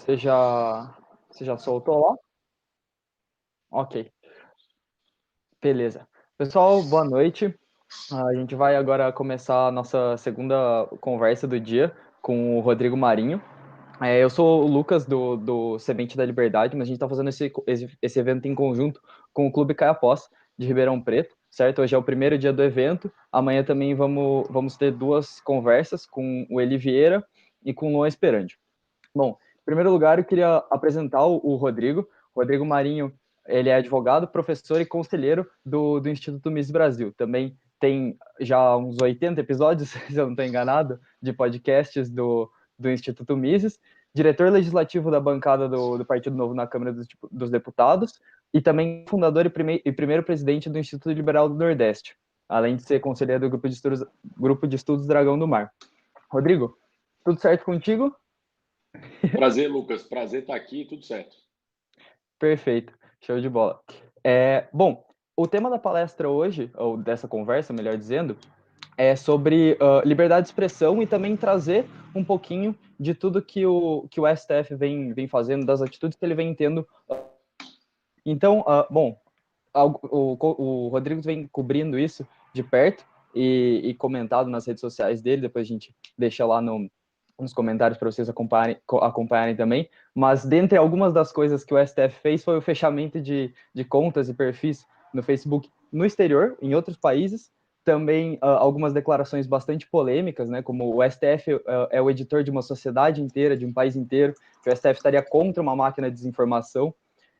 Você já soltou lá? Ok, beleza. Pessoal, boa noite. A gente vai agora começar a nossa segunda conversa do dia com o Rodrigo Marinho. Eu sou o Lucas do Semente da Liberdade, mas a gente está fazendo esse evento em conjunto com o Clube Caiapós de Ribeirão Preto, certo? Hoje é o primeiro dia do evento. Amanhã também vamos ter duas conversas com o Eli Vieira e com o Luan Esperandio. Bom, em primeiro lugar, eu queria apresentar o Rodrigo. Rodrigo Marinho, ele é advogado, professor e conselheiro do Instituto Mises Brasil. Também tem já uns 80 episódios, se eu não estou enganado, de podcasts do Instituto Mises, diretor legislativo da bancada do Partido Novo na Câmara dos Deputados e também fundador e primeiro presidente do Instituto Liberal do Nordeste, além de ser conselheiro do Grupo de Estudos Dragão do Mar. Rodrigo, tudo certo contigo? Prazer, Lucas. Prazer estar aqui, tudo certo. Perfeito, show de bola. Bom, o tema da palestra hoje, ou dessa conversa, melhor dizendo, é sobre liberdade de expressão e também trazer um pouquinho de tudo que o STF vem fazendo, das atitudes que ele vem tendo. Então, bom, o Rodrigo vem cobrindo isso de perto e comentado nas redes sociais dele, depois a gente deixa lá nos comentários para vocês acompanharem também, mas dentre algumas das coisas que o STF fez foi o fechamento de contas e perfis no Facebook no exterior, em outros países, também algumas declarações bastante polêmicas, né, como o STF é o editor de uma sociedade inteira, de um país inteiro, que o STF estaria contra uma máquina de desinformação.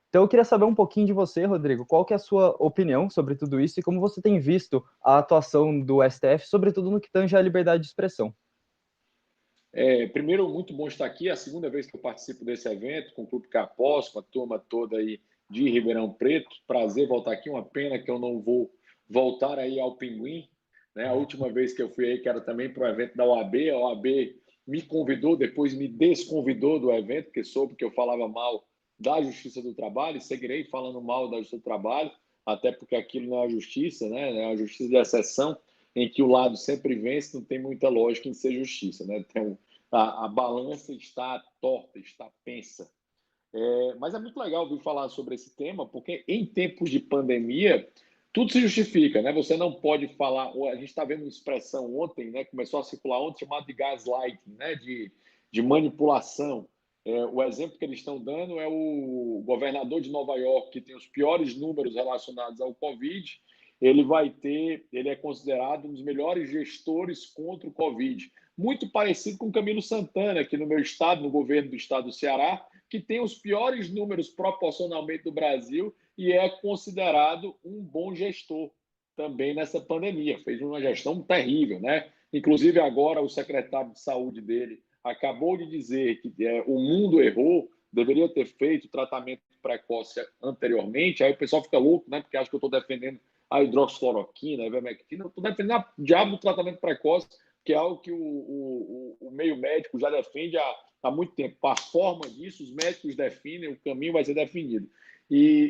Então eu queria saber um pouquinho de você, Rodrigo, qual que é a sua opinião sobre tudo isso e como você tem visto a atuação do STF, sobretudo no que tange à liberdade de expressão. Primeiro, muito bom estar aqui. É a segunda vez que eu participo desse evento com o Clube Capós, com a turma toda aí de Ribeirão Preto. Prazer voltar aqui. Uma pena que eu não vou voltar aí ao Pinguim, né? A última vez que eu fui aí, que era também para o evento da OAB, a OAB me convidou, depois me desconvidou do evento, porque soube que eu falava mal da Justiça do Trabalho, e seguirei falando mal da Justiça do Trabalho, até porque aquilo não é a justiça, né? É a justiça de exceção, em que o lado sempre vence, não tem muita lógica em ser justiça, né? A balança está torta, está pensa. Mas é muito legal ouvir falar sobre esse tema, porque em tempos de pandemia, tudo se justifica, né? Você não pode falar. A gente está vendo uma expressão ontem, né? Começou a circular ontem, chamada de gaslighting, né? De manipulação. O exemplo que eles estão dando é o governador de Nova York, que tem os piores números relacionados ao Covid. Ele é considerado um dos melhores gestores contra o Covid. Muito parecido com o Camilo Santana, aqui no meu estado, no governo do estado do Ceará, que tem os piores números proporcionalmente do Brasil e é considerado um bom gestor também nessa pandemia. Fez uma gestão terrível, né? Inclusive, agora o secretário de saúde dele acabou de dizer que o mundo errou, deveria ter feito tratamento precoce anteriormente. Aí o pessoal fica louco, né? Porque acha que eu estou defendendo a hidroxicloroquina, a ivermectina. Eu estou defendendo o diabo do tratamento precoce, que é algo que o meio médico já defende há muito tempo. A forma disso, os médicos definem, o caminho vai ser definido.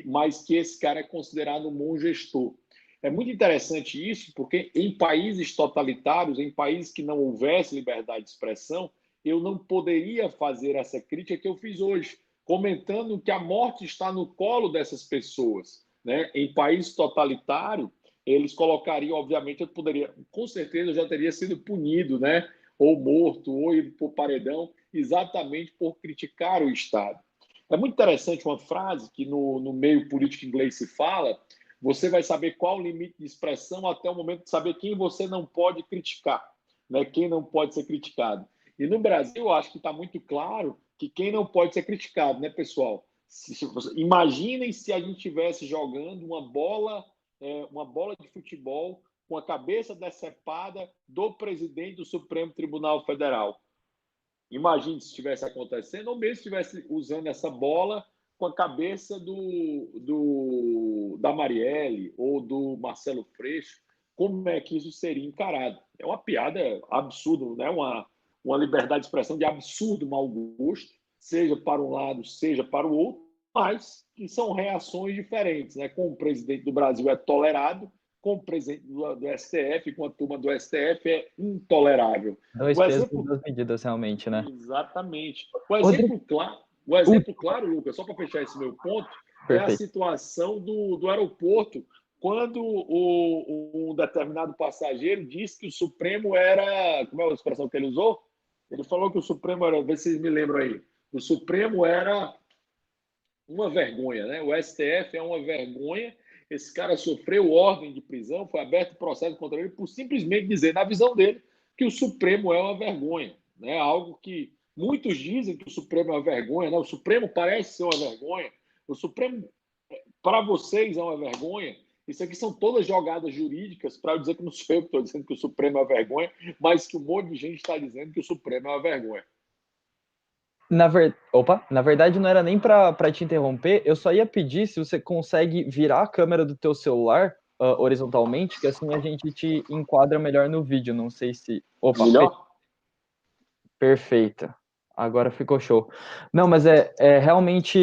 Mas que esse cara é considerado um bom gestor. É muito interessante isso, porque em países totalitários, em países que não houvesse liberdade de expressão, eu não poderia fazer essa crítica que eu fiz hoje, comentando que a morte está no colo dessas pessoas. Né? Em país totalitário, eles colocariam, obviamente, eu poderia, com certeza, eu já teria sido punido, né? Ou morto, ou ido para o paredão, exatamente por criticar o Estado. É muito interessante uma frase que no meio político inglês se fala: você vai saber qual o limite de expressão até o momento de saber quem você não pode criticar, né? Quem não pode ser criticado. E no Brasil, eu acho que está muito claro que quem não pode ser criticado, né, pessoal? Imaginem se a gente estivesse jogando uma bola de futebol com a cabeça decepada do presidente do Supremo Tribunal Federal. Imagine se estivesse acontecendo, ou mesmo se estivesse usando essa bola com a cabeça da Marielle ou do Marcelo Freixo, como é que isso seria encarado? É uma piada absurda, né? Uma liberdade de expressão de absurdo mau gosto, seja para um lado, seja para o outro, mas que são reações diferentes. Né? Com o presidente do Brasil é tolerado, com o presidente do STF, com a turma do STF é intolerável. Dois O pesos e exemplo duas medidas, realmente, né? Exatamente. O Rodrigo, exemplo claro. O exemplo claro, Lucas, só para fechar esse meu ponto, é a situação do aeroporto, quando um determinado passageiro disse que o Supremo era... Como é a expressão que ele usou? Ele falou que o Supremo era... Vê se vocês me lembram aí. O Supremo era uma vergonha, né? O STF é uma vergonha. Esse cara sofreu ordem de prisão, foi aberto processo contra ele por simplesmente dizer, na visão dele, que o Supremo é uma vergonha, né? Algo que muitos dizem que o Supremo é uma vergonha, né? O Supremo parece ser uma vergonha. O Supremo, para vocês, é uma vergonha. Isso aqui são todas jogadas jurídicas para eu dizer que não sou eu que estou dizendo que o Supremo é uma vergonha, mas que um monte de gente está dizendo que o Supremo é uma vergonha. Na verdade, não era nem para te interromper, eu só ia pedir se você consegue virar a câmera do teu celular horizontalmente, que assim a gente te enquadra melhor no vídeo. Não sei se... Opa, melhor? Perfeita. Agora ficou show. Não, mas é realmente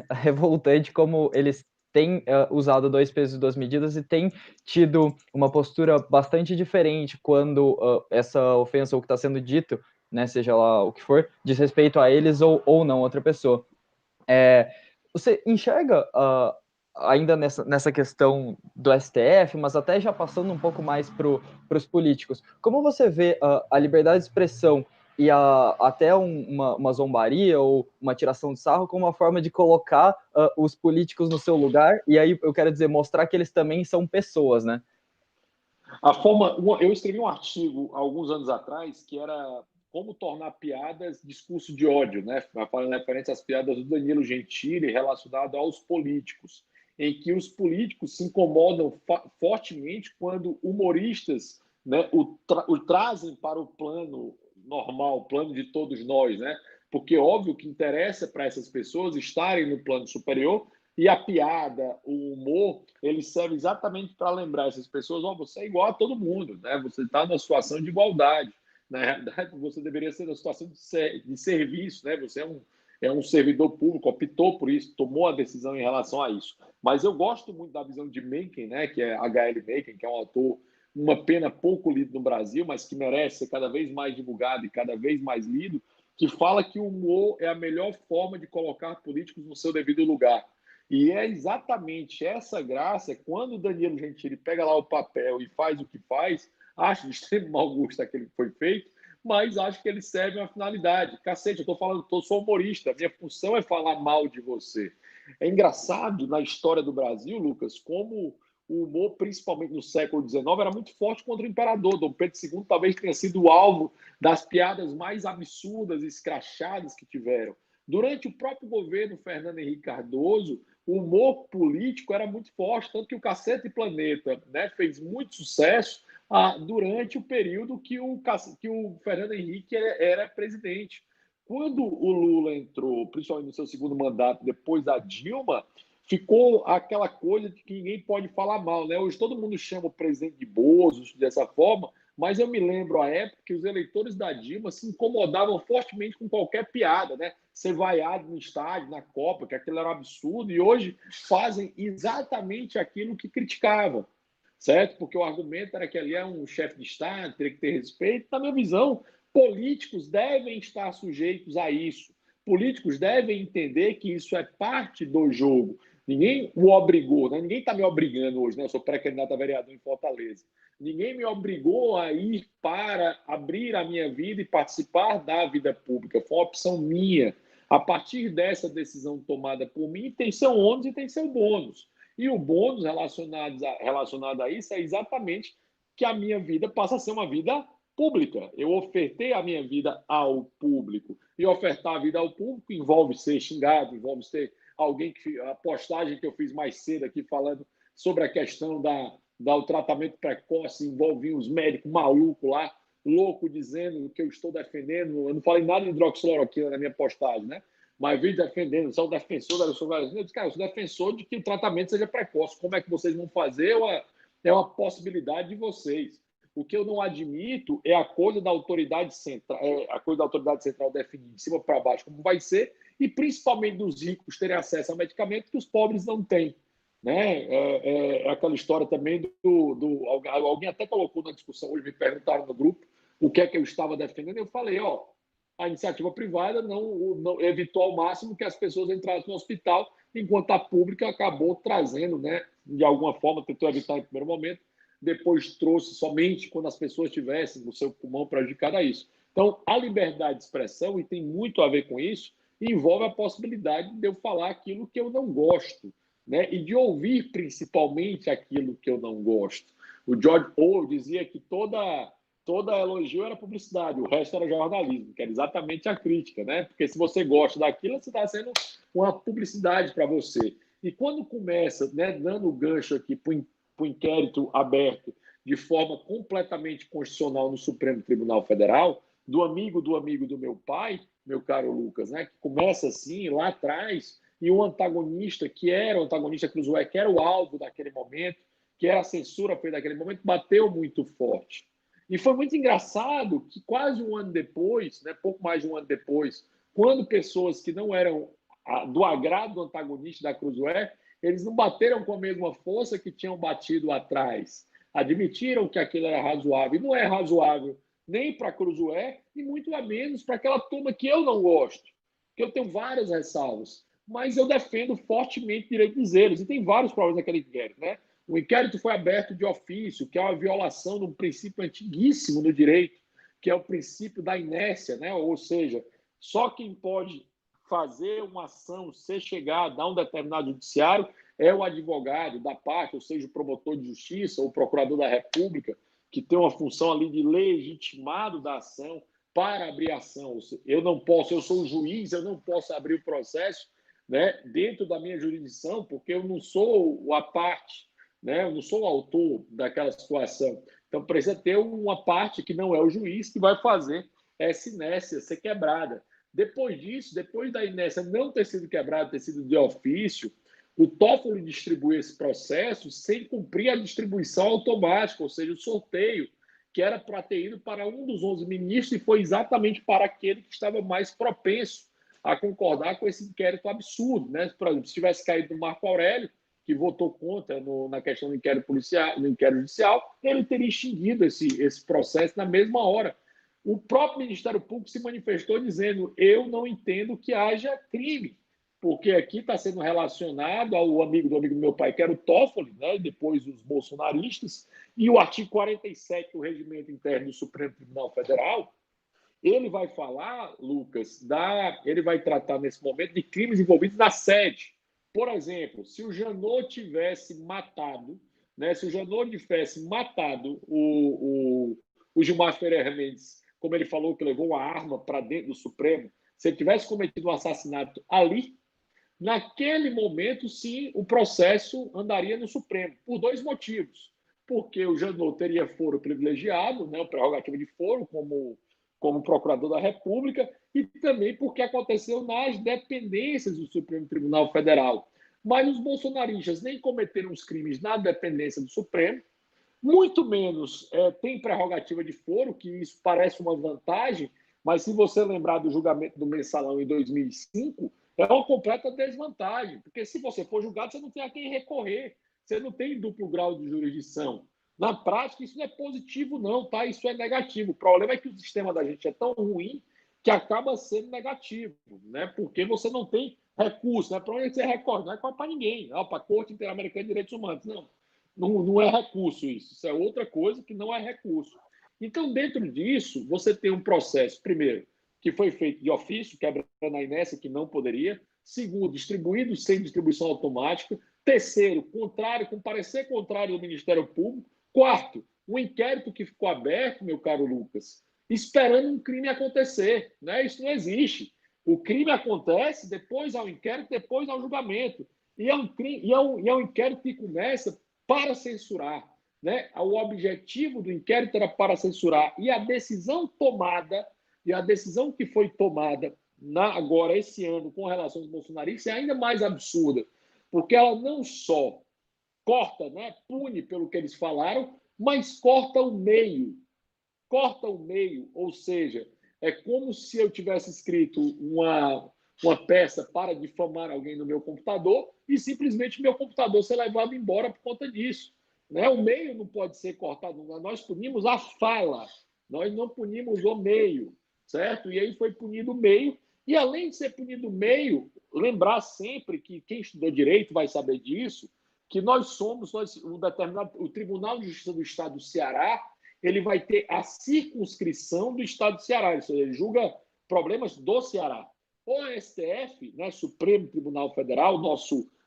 revoltante como eles têm usado 2 pesos e 2 medidas e têm tido uma postura bastante diferente quando essa ofensa ou o que está sendo dito, né, seja lá o que for, diz respeito a eles ou não outra pessoa. Você enxerga ainda nessa questão do STF, mas até já passando um pouco mais para os políticos, como você vê a liberdade de expressão e até uma zombaria ou uma tiração de sarro como uma forma de colocar os políticos no seu lugar, e aí eu quero dizer, mostrar que eles também são pessoas, né? Eu escrevi um artigo há alguns anos atrás que era como tornar piadas discurso de ódio, né? Fazendo referência às piadas do Danilo Gentili relacionado aos políticos, em que os políticos se incomodam fortemente quando humoristas, né, o trazem para o plano normal, o plano de todos nós, né? Porque óbvio que interessa para essas pessoas estarem no plano superior, e a piada, o humor, ele serve exatamente para lembrar essas pessoas: você é igual a todo mundo, né? Você está numa situação de igualdade. Na realidade, você deveria ser numa situação de serviço, né? Você é um servidor público, optou por isso, tomou a decisão em relação a isso. Mas eu gosto muito da visão de Mencken, né? Que é H.L. Mencken, que é um autor, uma pena pouco lido no Brasil, mas que merece ser cada vez mais divulgado e cada vez mais lido, que fala que o humor é a melhor forma de colocar políticos no seu devido lugar. E é exatamente essa graça, quando o Danilo Gentili pega lá o papel e faz o que faz, acho de extremo mau gosto aquele que foi feito, mas acho que ele serve uma finalidade. Cacete, eu estou falando, eu sou humorista, minha função é falar mal de você. É engraçado na história do Brasil, Lucas, como o humor, principalmente no século XIX, era muito forte contra o imperador. Dom Pedro II talvez tenha sido o alvo das piadas mais absurdas e escrachadas que tiveram. Durante o próprio governo Fernando Henrique Cardoso, o humor político era muito forte, tanto que o Cacete Planeta, né, fez muito sucesso durante o período que o Fernando Henrique era presidente. Quando o Lula entrou, principalmente no seu segundo mandato, depois da Dilma, ficou aquela coisa de que ninguém pode falar mal, né? Hoje todo mundo chama o presidente de Bozo dessa forma, mas eu me lembro a época que os eleitores da Dilma se incomodavam fortemente com qualquer piada, né? Ser vaiado no estádio, na Copa, que aquilo era um absurdo, e hoje fazem exatamente aquilo que criticavam, certo? Porque o argumento era que ali é um chefe de Estado, teria que ter respeito. Na minha visão, políticos devem estar sujeitos a isso. Políticos devem entender que isso é parte do jogo. Ninguém o obrigou, né? Ninguém está me obrigando hoje, né? Eu sou pré-candidato a vereador em Fortaleza. Ninguém me obrigou a ir para abrir a minha vida e participar da vida pública. Foi uma opção minha. A partir dessa decisão tomada por mim, tem seu ônus e tem seu bônus. E o bônus relacionado a isso é exatamente que a minha vida passa a ser uma vida pública. Eu ofertei a minha vida ao público. E ofertar a vida ao público envolve ser xingado, envolve ser alguém que... A postagem que eu fiz mais cedo aqui falando sobre a questão do tratamento precoce, envolve os médicos malucos lá, louco, dizendo que eu estou defendendo. Eu não falei nada de hidroxicloroquina na minha postagem, né? Mas vi defendendo, sou defensor da eu disse, cara, eu sou defensor de que o tratamento seja precoce. Como é que vocês vão fazer? É uma possibilidade de vocês. O que eu não admito é a coisa da autoridade central, definir de cima para baixo como vai ser, e principalmente dos ricos terem acesso a medicamentos que os pobres não têm. Né? Aquela história também alguém até colocou na discussão hoje, me perguntaram no grupo o que é que eu estava defendendo, eu falei, a iniciativa privada não evitou ao máximo que as pessoas entrassem no hospital, enquanto a pública acabou trazendo, né, de alguma forma, tentou evitar em primeiro momento, depois trouxe somente quando as pessoas tivessem o seu pulmão prejudicado a isso. Então, a liberdade de expressão, e tem muito a ver com isso, envolve a possibilidade de eu falar aquilo que eu não gosto, né, e de ouvir principalmente aquilo que eu não gosto. O George Orwell dizia que toda elogio era publicidade, o resto era jornalismo, que era exatamente a crítica, né? Porque se você gosta daquilo, você está sendo uma publicidade para você. E quando começa, né, dando o gancho aqui para o inquérito aberto de forma completamente constitucional no Supremo Tribunal Federal, do amigo do meu pai, meu caro Lucas, né, que começa assim lá atrás, e o antagonista, que era o antagonista Cruzoé, que era o alvo daquele momento, que era a censura feita naquele momento, bateu muito forte. E foi muito engraçado que quase um ano depois, né, pouco mais de um ano depois, quando pessoas que não eram do agrado do antagonista da Cruzoé, eles não bateram com a mesma força que tinham batido atrás. Admitiram que aquilo era razoável. E não é razoável nem para a Cruzoé, e muito menos para aquela turma que eu não gosto, que eu tenho várias ressalvas. Mas eu defendo fortemente o direito dos eles. E tem vários problemas naquele inquérito, né? O inquérito foi aberto de ofício, que é uma violação de um princípio antiguíssimo no direito, que é o princípio da inércia, né? Ou seja, só quem pode fazer uma ação, ser chegada a um determinado judiciário, é o advogado da parte, ou seja, o promotor de justiça ou o procurador da República, que tem uma função ali de legitimado da ação para abrir a ação. Eu não posso, eu sou o juiz, eu não posso abrir o processo, né, dentro da minha jurisdição, porque eu não sou a parte, né, eu não sou o autor daquela situação. Então, precisa ter uma parte que não é o juiz que vai fazer essa inércia ser quebrada. Depois disso, depois da inércia não ter sido quebrada, ter sido de ofício, o Toffoli distribuiu esse processo sem cumprir a distribuição automática, ou seja, o sorteio, que era para ter ido para um dos 11 ministros e foi exatamente para aquele que estava mais propenso a concordar com esse inquérito absurdo. Né? Por exemplo, se tivesse caído do Marco Aurélio, que votou contra na questão do inquérito policial, no inquérito judicial, ele teria extinguido esse processo na mesma hora. O próprio Ministério Público se manifestou dizendo: eu não entendo que haja crime, porque aqui está sendo relacionado ao amigo do meu pai, que era o Toffoli, né, depois os bolsonaristas, e o artigo 47 do Regimento Interno do Supremo Tribunal Federal, ele vai falar, Lucas, ele vai tratar nesse momento de crimes envolvidos na sede. Por exemplo, se o Janot tivesse matado, né, se o Janot tivesse matado o Gilmar Ferreira Mendes, como ele falou que levou uma arma para dentro do Supremo, se ele tivesse cometido um assassinato ali, naquele momento, sim, o processo andaria no Supremo, por dois motivos. Porque o Janot teria foro privilegiado, né, o prerrogativo de foro, como procurador da República, e também porque aconteceu nas dependências do Supremo Tribunal Federal. Mas os bolsonaristas nem cometeram os crimes na dependência do Supremo, muito menos tem prerrogativa de foro, que isso parece uma vantagem, mas se você lembrar do julgamento do Mensalão em 2005, é uma completa desvantagem, porque se você for julgado, você não tem a quem recorrer, você não tem duplo grau de jurisdição. Na prática, isso não é positivo, não, tá? Isso é negativo. O problema é que o sistema da gente é tão ruim que acaba sendo negativo, né? Porque você não tem recurso, né? Para onde você recorre? Não é para ninguém, para a Corte Interamericana de Direitos Humanos, não. Não é recurso isso. Isso é outra coisa que não é recurso. Então, dentro disso, você tem um processo, primeiro, que foi feito de ofício, quebrando a inércia, que não poderia. Segundo, distribuído sem distribuição automática. Terceiro, contrário, com parecer contrário do Ministério Público. Quarto, um inquérito que ficou aberto, meu caro Lucas, esperando um crime acontecer. Né? Isso não existe. O crime acontece, depois ao inquérito, depois ao julgamento. E é um inquérito que começa para censurar. Né? O objetivo do inquérito era para censurar. E a decisão tomada, e a decisão que foi tomada agora, esse ano, com relação aos bolsonaristas, é ainda mais absurda, porque ela não só corta, né, pune pelo que eles falaram, mas corta o meio. Corta o meio, ou seja, é como se eu tivesse escrito uma peça para difamar alguém no meu computador e simplesmente meu computador ser levado embora por conta disso. Né? O meio não pode ser cortado. Nós punimos a fala, nós não punimos o meio. certo? E aí foi punido o meio. E além de ser punido o meio, lembrar sempre que quem estudou direito vai saber disso, que o Tribunal de Justiça do Estado do Ceará, ele vai ter a circunscrição do Estado do Ceará, ou seja, ele julga problemas do Ceará. O STF, né, Supremo Tribunal Federal,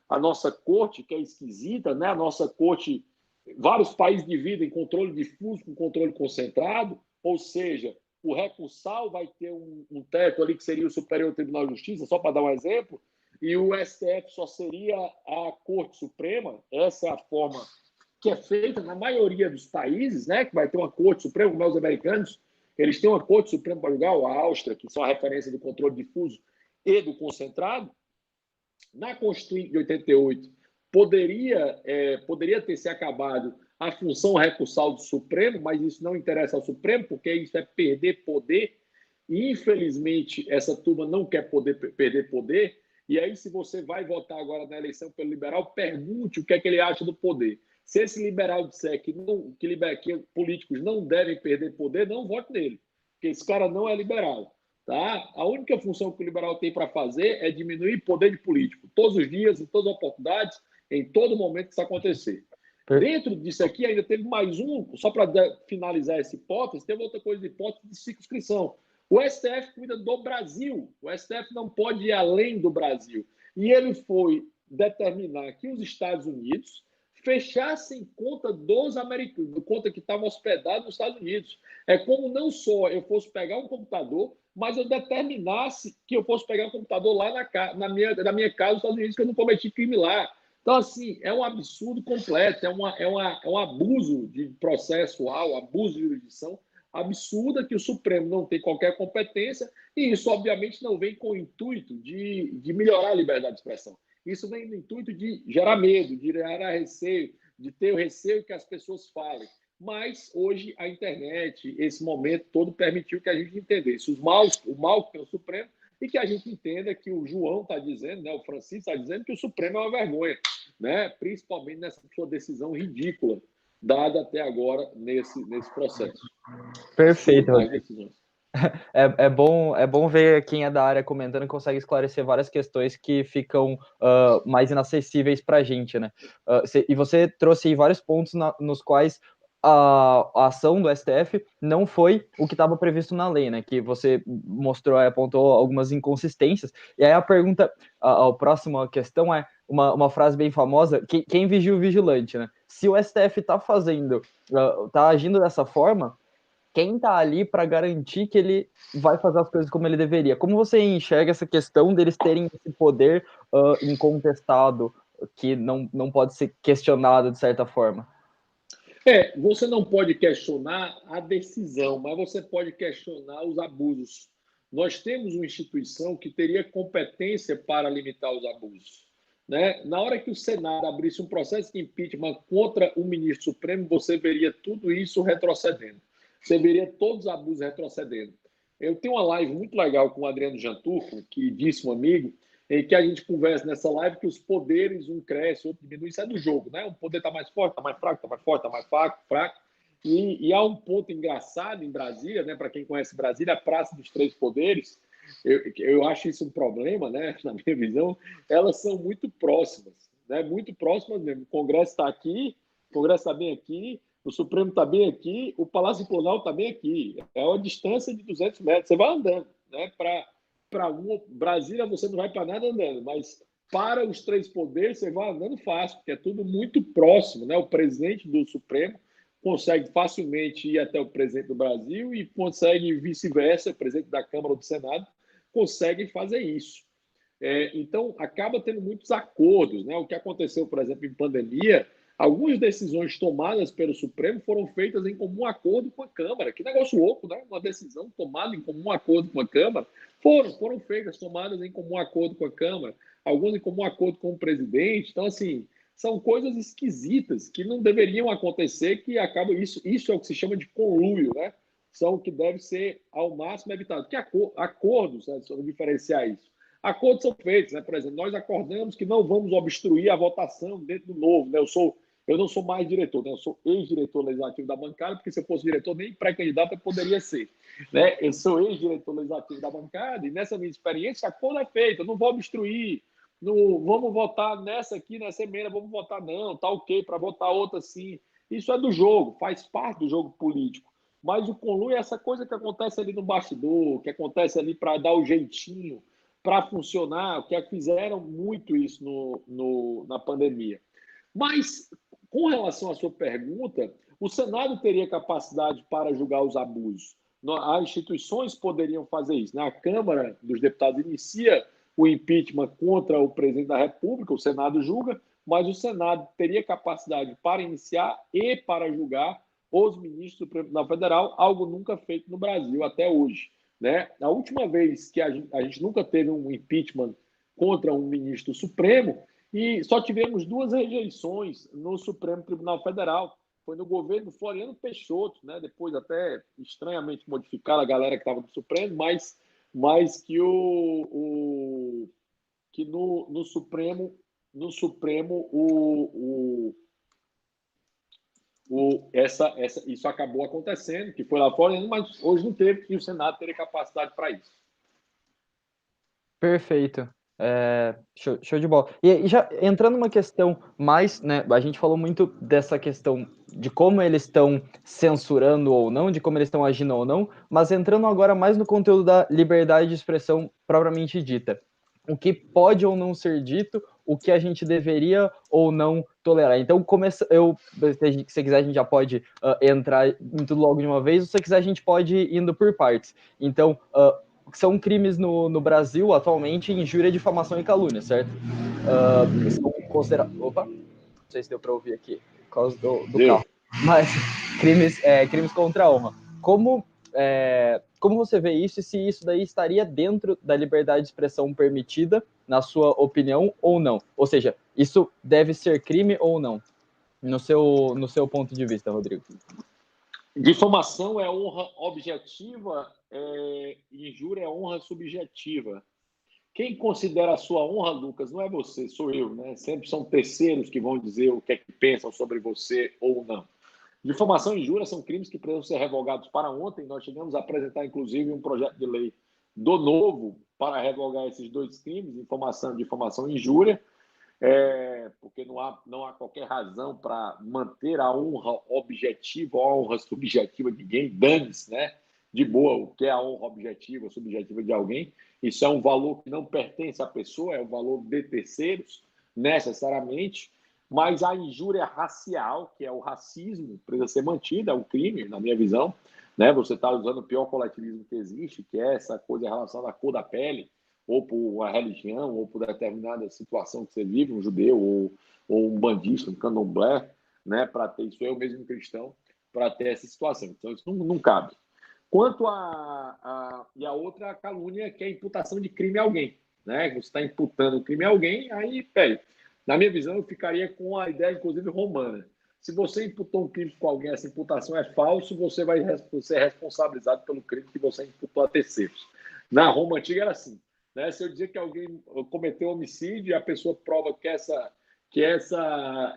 a nossa corte, que é esquisita, né, a nossa corte, vários países dividem controle difuso com controle concentrado, ou seja, o recursal vai ter um teto ali que seria o Superior Tribunal de Justiça, só para dar um exemplo, e o STF só seria a Corte Suprema. Essa é a forma que é feita na maioria dos países, né, que vai ter uma Corte Suprema, como os americanos, eles têm uma Corte Suprema para julgar, a Áustria, que são a referência do controle difuso e do concentrado. Na Constituinte de 88, poderia ter se acabado a função recursal do Supremo, mas isso não interessa ao Supremo, porque isso é perder poder, e infelizmente essa turma não quer perder poder. E aí, se você vai votar agora na eleição pelo liberal, pergunte o que é que ele acha do poder. Se esse liberal disser que políticos não devem perder poder, não vote nele, porque esse cara não é liberal. Tá? A única função que o liberal tem para fazer é diminuir o poder de político, todos os dias, em todas as oportunidades, em todo momento que isso acontecer. Dentro disso aqui, ainda teve mais só para finalizar essa hipótese, teve outra coisa de hipótese de circunscrição. O STF cuida do Brasil, o STF não pode ir além do Brasil. E ele foi determinar que os Estados Unidos fechassem conta dos americanos, conta que estavam hospedados nos Estados Unidos. É como não só eu fosse pegar um computador, mas eu determinasse que eu fosse pegar um computador lá na minha casa nos Estados Unidos, que eu não cometi crime lá. Então, assim, é um absurdo completo, é um abuso de processual, abuso de jurisdição absurda, que o Supremo não tem qualquer competência, e isso, obviamente, não vem com o intuito de melhorar a liberdade de expressão. Isso vem no intuito de gerar medo, de gerar receio, de ter o receio que as pessoas falem. Mas hoje a internet, esse momento todo, permitiu que a gente entendesse o mal que tem o Supremo, e que a gente entenda que o João está dizendo, né, o Francisco está dizendo que o Supremo é uma vergonha, né, principalmente nessa sua decisão ridícula dada até agora nesse processo. Perfeito. É bom ver quem é da área comentando e consegue esclarecer várias questões que ficam mais inacessíveis para a gente, né? E você trouxe aí vários pontos nos quais a ação do STF não foi o que estava previsto na lei, né? Que você mostrou, apontou algumas inconsistências. E aí a próxima questão é uma frase bem famosa: quem vigia o vigilante, né? Se o STF está agindo dessa forma, quem está ali para garantir que ele vai fazer as coisas como ele deveria? Como você enxerga essa questão deles terem esse poder incontestado, que não pode ser questionado de certa forma? Você não pode questionar a decisão, mas você pode questionar os abusos. Nós temos uma instituição que teria competência para limitar os abusos, né? Na hora que o Senado abrisse um processo de impeachment contra o ministro Supremo, você veria tudo isso retrocedendo. Você veria todos os abusos retrocedendo. Eu tenho uma live muito legal com o Adriano Janturco, que disse um amigo, em que a gente conversa nessa live que os poderes, um cresce, outro diminui, isso é do jogo, né? Um poder está mais forte, está mais fraco, está mais forte, está mais fraco. E há um ponto engraçado em Brasília, né? Para quem conhece Brasília, a Praça dos Três Poderes, eu acho isso um problema, né? Na minha visão, elas são muito próximas, né? Muito próximas mesmo. O Congresso está aqui, o Congresso está bem aqui, o Supremo está bem aqui, o Palácio do Planalto está bem aqui. É uma distância de 200 metros. Você vai andando, né? Brasília você não vai para nada andando, mas para os três poderes você vai andando fácil, porque é tudo muito próximo, né? O presidente do Supremo consegue facilmente ir até o presidente do Brasil e consegue vice-versa, o presidente da Câmara ou do Senado consegue fazer isso. Então, acaba tendo muitos acordos, né? O que aconteceu, por exemplo, em pandemia, algumas decisões tomadas pelo Supremo foram feitas em comum acordo com a Câmara. Que negócio louco, né? Uma decisão tomada em comum acordo com a Câmara. Foram feitas, tomadas em comum acordo com a Câmara, algumas em comum acordo com o presidente. Então, assim, são coisas esquisitas que não deveriam acontecer, que acabam... Isso é o que se chama de conluio, né? São o que deve ser, ao máximo, evitado. Que acordos, né? Só diferenciar isso. Acordos são feitos, né? Por exemplo, nós acordamos que não vamos obstruir a votação dentro do novo, né? Eu não sou mais diretor, né? Eu sou ex-diretor legislativo da bancada, porque se eu fosse diretor, nem pré-candidato eu poderia ser. Né? Eu sou ex-diretor legislativo da bancada e nessa minha experiência a coisa é feita, eu não vou obstruir, não, vamos votar nessa aqui, nessa emenda, vamos votar não, tá ok, para votar outra sim. Isso é do jogo, faz parte do jogo político. Mas o conluio é essa coisa que acontece ali no bastidor, que acontece ali para dar o jeitinho, para funcionar, que fizeram muito isso na pandemia. Mas, com relação à sua pergunta, o Senado teria capacidade para julgar os abusos. As instituições poderiam fazer isso. Né? A Câmara dos Deputados inicia o impeachment contra o presidente da República, o Senado julga, mas o Senado teria capacidade para iniciar e para julgar os ministros do Tribunal Federal, algo nunca feito no Brasil até hoje. Né? A última vez que a gente nunca teve um impeachment contra um ministro supremo, e só tivemos 2 rejeições no Supremo Tribunal Federal. Foi no governo Floriano Peixoto, né? Depois até estranhamente modificada a galera que estava no Supremo, mas que que no Supremo isso acabou acontecendo, que foi lá fora, mas hoje não teve, e o Senado teria capacidade para isso. Perfeito. Show de bola. E já entrando numa questão mais, né? A gente falou muito dessa questão de como eles estão censurando ou não, de como eles estão agindo ou não, mas entrando agora mais no conteúdo da liberdade de expressão propriamente dita. O que pode ou não ser dito, o que a gente deveria ou não tolerar. Então, se você quiser, a gente já pode entrar em tudo logo de uma vez, ou se você quiser, a gente pode ir indo por partes. Então, são crimes no Brasil, atualmente, injúria, difamação e calúnia, certo? São considerados... Opa, não sei se deu para ouvir aqui, por causa do carro. Mas crimes contra a honra. Como você vê isso e se isso daí estaria dentro da liberdade de expressão permitida, na sua opinião, ou não? Ou seja, isso deve ser crime ou não? No seu ponto de vista, Rodrigo. Difamação é honra objetiva, injúria é honra subjetiva. Quem considera a sua honra, Lucas, não é você, sou eu, né? Sempre são terceiros que vão dizer o que é que pensam sobre você ou não. Difamação e injúria são crimes que precisam ser revogados para ontem. Nós chegamos a apresentar, inclusive, um projeto de lei do Novo para revogar esses 2 crimes, difamação e injúria, porque não há qualquer razão para manter a honra objetiva ou a honra subjetiva de ninguém, dane-se, né? De boa, o que é a honra objetiva ou subjetiva de alguém. Isso é um valor que não pertence à pessoa, é um valor de terceiros, necessariamente. Mas a injúria racial, que é o racismo, precisa ser mantida, é um crime, na minha visão. Né? Você está usando o pior coletivismo que existe, que é essa coisa relacionada à cor da pele, ou por uma religião, ou por determinada situação que você vive, um judeu, ou um bandista, um candomblé, né? Para ter isso, eu mesmo cristão, para ter essa situação. Então, isso não cabe. Quanto e a outra, a calúnia, que é a imputação de crime a alguém. Né? Você está imputando crime a alguém, aí, na minha visão, eu ficaria com a ideia, inclusive, romana. Se você imputou um crime com alguém, essa imputação é falso, você vai ser responsabilizado pelo crime que você imputou a terceiros. Na Roma Antiga era assim. Né? Se eu dizer que alguém cometeu homicídio e a pessoa prova que essa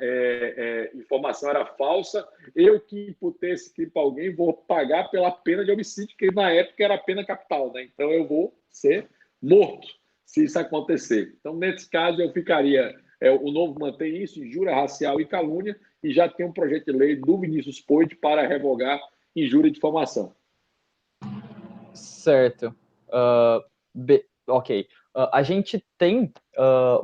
informação era falsa, eu que imputei esse crime para alguém vou pagar pela pena de homicídio, que na época era a pena capital. Né? Então eu vou ser morto se isso acontecer. Então, nesse caso, eu ficaria... o Novo mantém isso, injúria racial e calúnia, e já tem um projeto de lei do Vinícius Poit para revogar injúria e difamação. Certo. Ok. A gente tem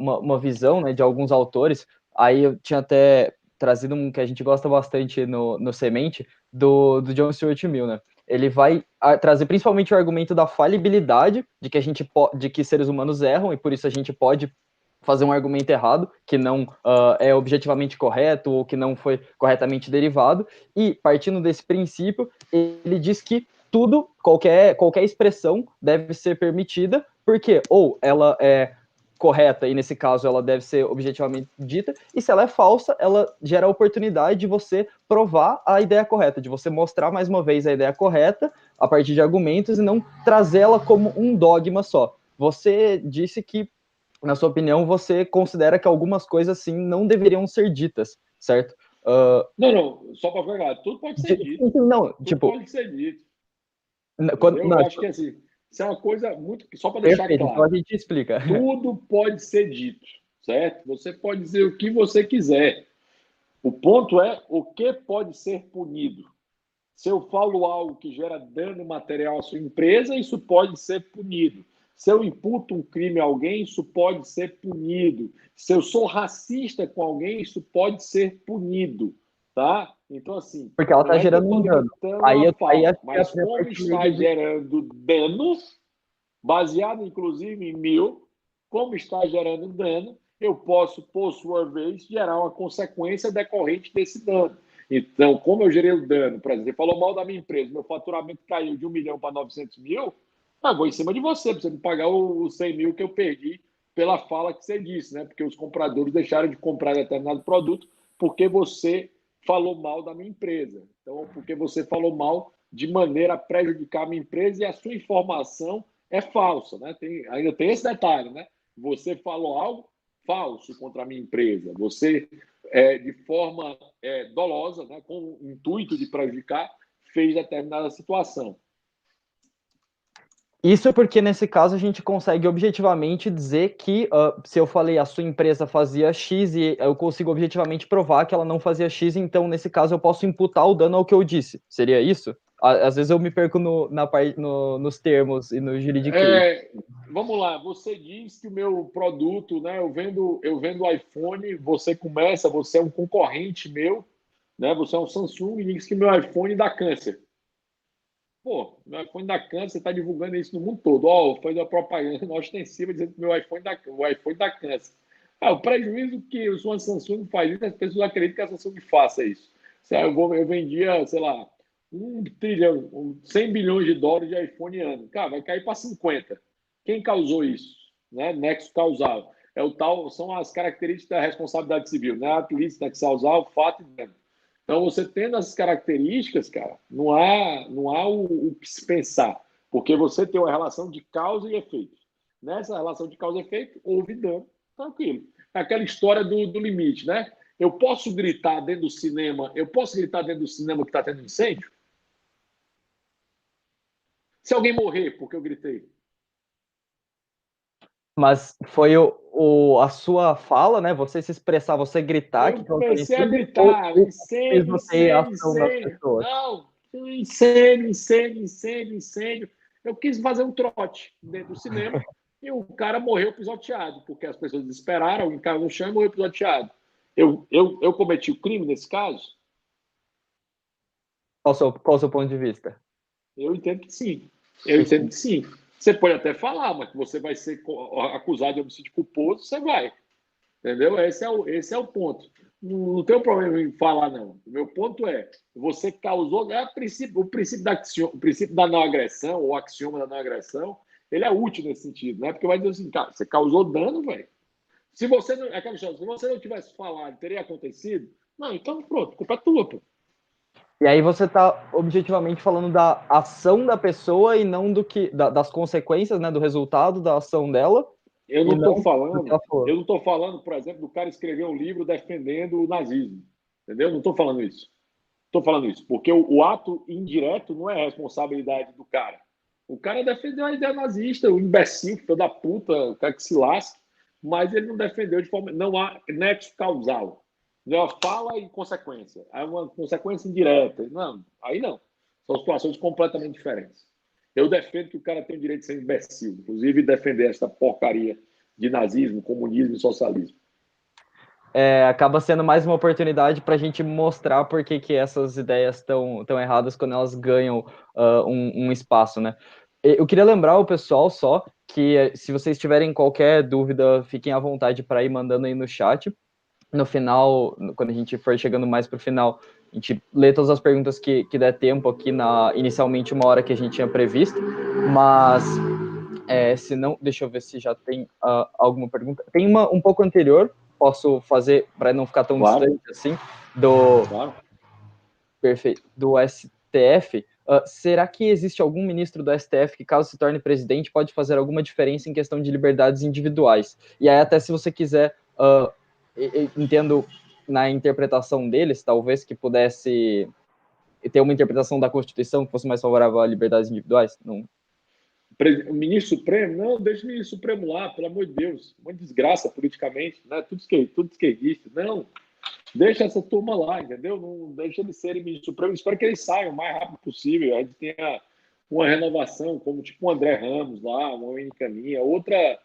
uma visão, né, de alguns autores, aí eu tinha até trazido um que a gente gosta bastante no Semente, do John Stuart Mill, né? Ele vai trazer principalmente o argumento da falibilidade, de que seres humanos erram, e por isso a gente pode fazer um argumento errado, que não é objetivamente correto, ou que não foi corretamente derivado, e partindo desse princípio, ele diz que qualquer expressão deve ser permitida, porque ou ela é correta, e nesse caso ela deve ser objetivamente dita, e se ela é falsa, ela gera a oportunidade de você provar a ideia correta, de você mostrar mais uma vez a ideia correta, a partir de argumentos, e não trazê-la como um dogma só. Você disse que, na sua opinião, você considera que algumas coisas, sim, não deveriam ser ditas, certo? Não, só para pegar, tudo pode ser dito. Não, tudo tipo... pode ser dito. Eu acho que assim, isso é uma coisa muito... Só para deixar perfeito, claro. então a gente explica. Tudo pode ser dito, certo? Você pode dizer o que você quiser. O ponto é o que pode ser punido. Se eu falo algo que gera dano material à sua empresa, isso pode ser punido. Se eu imputo um crime a alguém, isso pode ser punido. Se eu sou racista com alguém, isso pode ser punido, tá? Então, assim, porque ela não está é que eu gerando estou um dano. limitando Aí a fala, acho que mas a como parte está gerando dano, baseado inclusive em mil, como está gerando dano, eu posso, por sua vez, gerar uma consequência decorrente desse dano. Então, como eu gerei o dano, por exemplo, você falou mal da minha empresa, meu faturamento caiu de 1 milhão para 900 mil, eu vou em cima de você, para você me pagar os 100 mil que eu perdi pela fala que você disse, né? Porque os compradores deixaram de comprar determinado produto porque você falou mal da minha empresa. Então, porque você falou mal de maneira a prejudicar a minha empresa e a sua informação é falsa, né? Ainda tem esse detalhe, né? Você falou algo falso contra a minha empresa. Você, de forma dolosa, né, com o intuito de prejudicar, fez determinada situação. Isso porque, nesse caso, a gente consegue objetivamente dizer que, se eu falei a sua empresa fazia X e eu consigo objetivamente provar que ela não fazia X, então, nesse caso, eu posso imputar o dano ao que eu disse. Seria isso? Às vezes eu me perco nos termos e no juridiquês. Vamos lá, você diz que o meu produto, né, eu vendo iPhone, você é um concorrente meu, né, você é um Samsung e diz que meu iPhone dá câncer. Pô, meu iPhone dá câncer, você está divulgando isso no mundo todo. Ó, foi uma propaganda ostensiva dizendo que o iPhone dá câncer. O prejuízo que o Samsung faz isso, as pessoas acreditam que a Samsung faça isso. Eu vendia, sei lá, 1 trilhão, 100 bilhões de dólares de iPhone ano. Cara, vai cair para 50. Quem causou isso? Né? Nexo causal. São as características da responsabilidade civil, né? A polícia causal, fato e dano. Então, você tendo essas características, cara, não há o que se pensar, porque você tem uma relação de causa e efeito. Nessa relação de causa e efeito, houve dano, tranquilo. É aquela história do limite, né? Eu posso gritar dentro do cinema que está tendo incêndio? Se alguém morrer porque eu gritei? Mas foi a sua fala, né? Você se expressar, você gritar Eu que causou comecei a incêndio, ou gritar, fez incêndio, você a incêndio, ação das incêndio. pessoas? Não, incêndio, incêndio, incêndio, incêndio. Eu quis fazer um trote dentro do cinema e o cara morreu pisoteado, porque as pessoas desesperaram, alguém caiu no chão e morreu pisoteado. Eu cometi o crime nesse caso? Qual o seu ponto de vista? Eu entendo que sim. Eu entendo que sim. Você pode até falar, mas que você vai ser acusado de homicídio culposo, você vai. Entendeu? Esse é o ponto. Não tem problema em falar, não. O meu ponto é, você causou... o princípio da não agressão, ou axioma da não agressão, ele é útil nesse sentido, né? Porque vai dizer assim, cara, você causou dano, velho. Se você não tivesse falado, teria acontecido? Não, então pronto, culpa é tua, pô. E aí você está objetivamente falando da ação da pessoa e não das consequências, né, do resultado da ação dela. Eu E não estou não do que ela falou. eu não estou falando, por exemplo, do cara escrever um livro defendendo o nazismo. Entendeu? Não estou falando isso. Estou falando isso, porque o ato indireto não é responsabilidade do cara. O cara defendeu a ideia nazista, o imbecil, filho da puta, o cara que se lasca, mas ele não defendeu de forma. Não há nexo causal. Não é fala e consequência. É uma consequência indireta. Não, aí não. São situações completamente diferentes. Eu defendo que o cara tem o direito de ser imbecil, inclusive defender essa porcaria de nazismo, comunismo e socialismo. Acaba sendo mais uma oportunidade para a gente mostrar por que essas ideias estão erradas quando elas ganham um espaço, né? Eu queria lembrar o pessoal só que, se vocês tiverem qualquer dúvida, fiquem à vontade para ir mandando aí no chat. No final, quando a gente for chegando mais para o final, a gente lê todas as perguntas que der tempo aqui inicialmente 1 hora que a gente tinha previsto, mas se não, deixa eu ver se já tem alguma pergunta. Tem uma um pouco anterior, posso fazer para não ficar tão distante assim, perfeito, do STF. Será que existe algum ministro do STF que, caso se torne presidente, pode fazer alguma diferença em questão de liberdades individuais? E aí, até se você quiser, entendo na interpretação deles, talvez, que pudesse ter uma interpretação da Constituição que fosse mais favorável a liberdades individuais? Não. O ministro Supremo? Não, deixa o ministro Supremo lá, pelo amor de Deus. Uma desgraça politicamente, né? Tudo esquerdista. Não, deixa essa turma lá, entendeu? Não deixa eles serem ministro Supremo. Espero que eles saiam o mais rápido possível. A gente tenha uma renovação, como tipo o André Ramos lá, uma Wayne Caminha, outra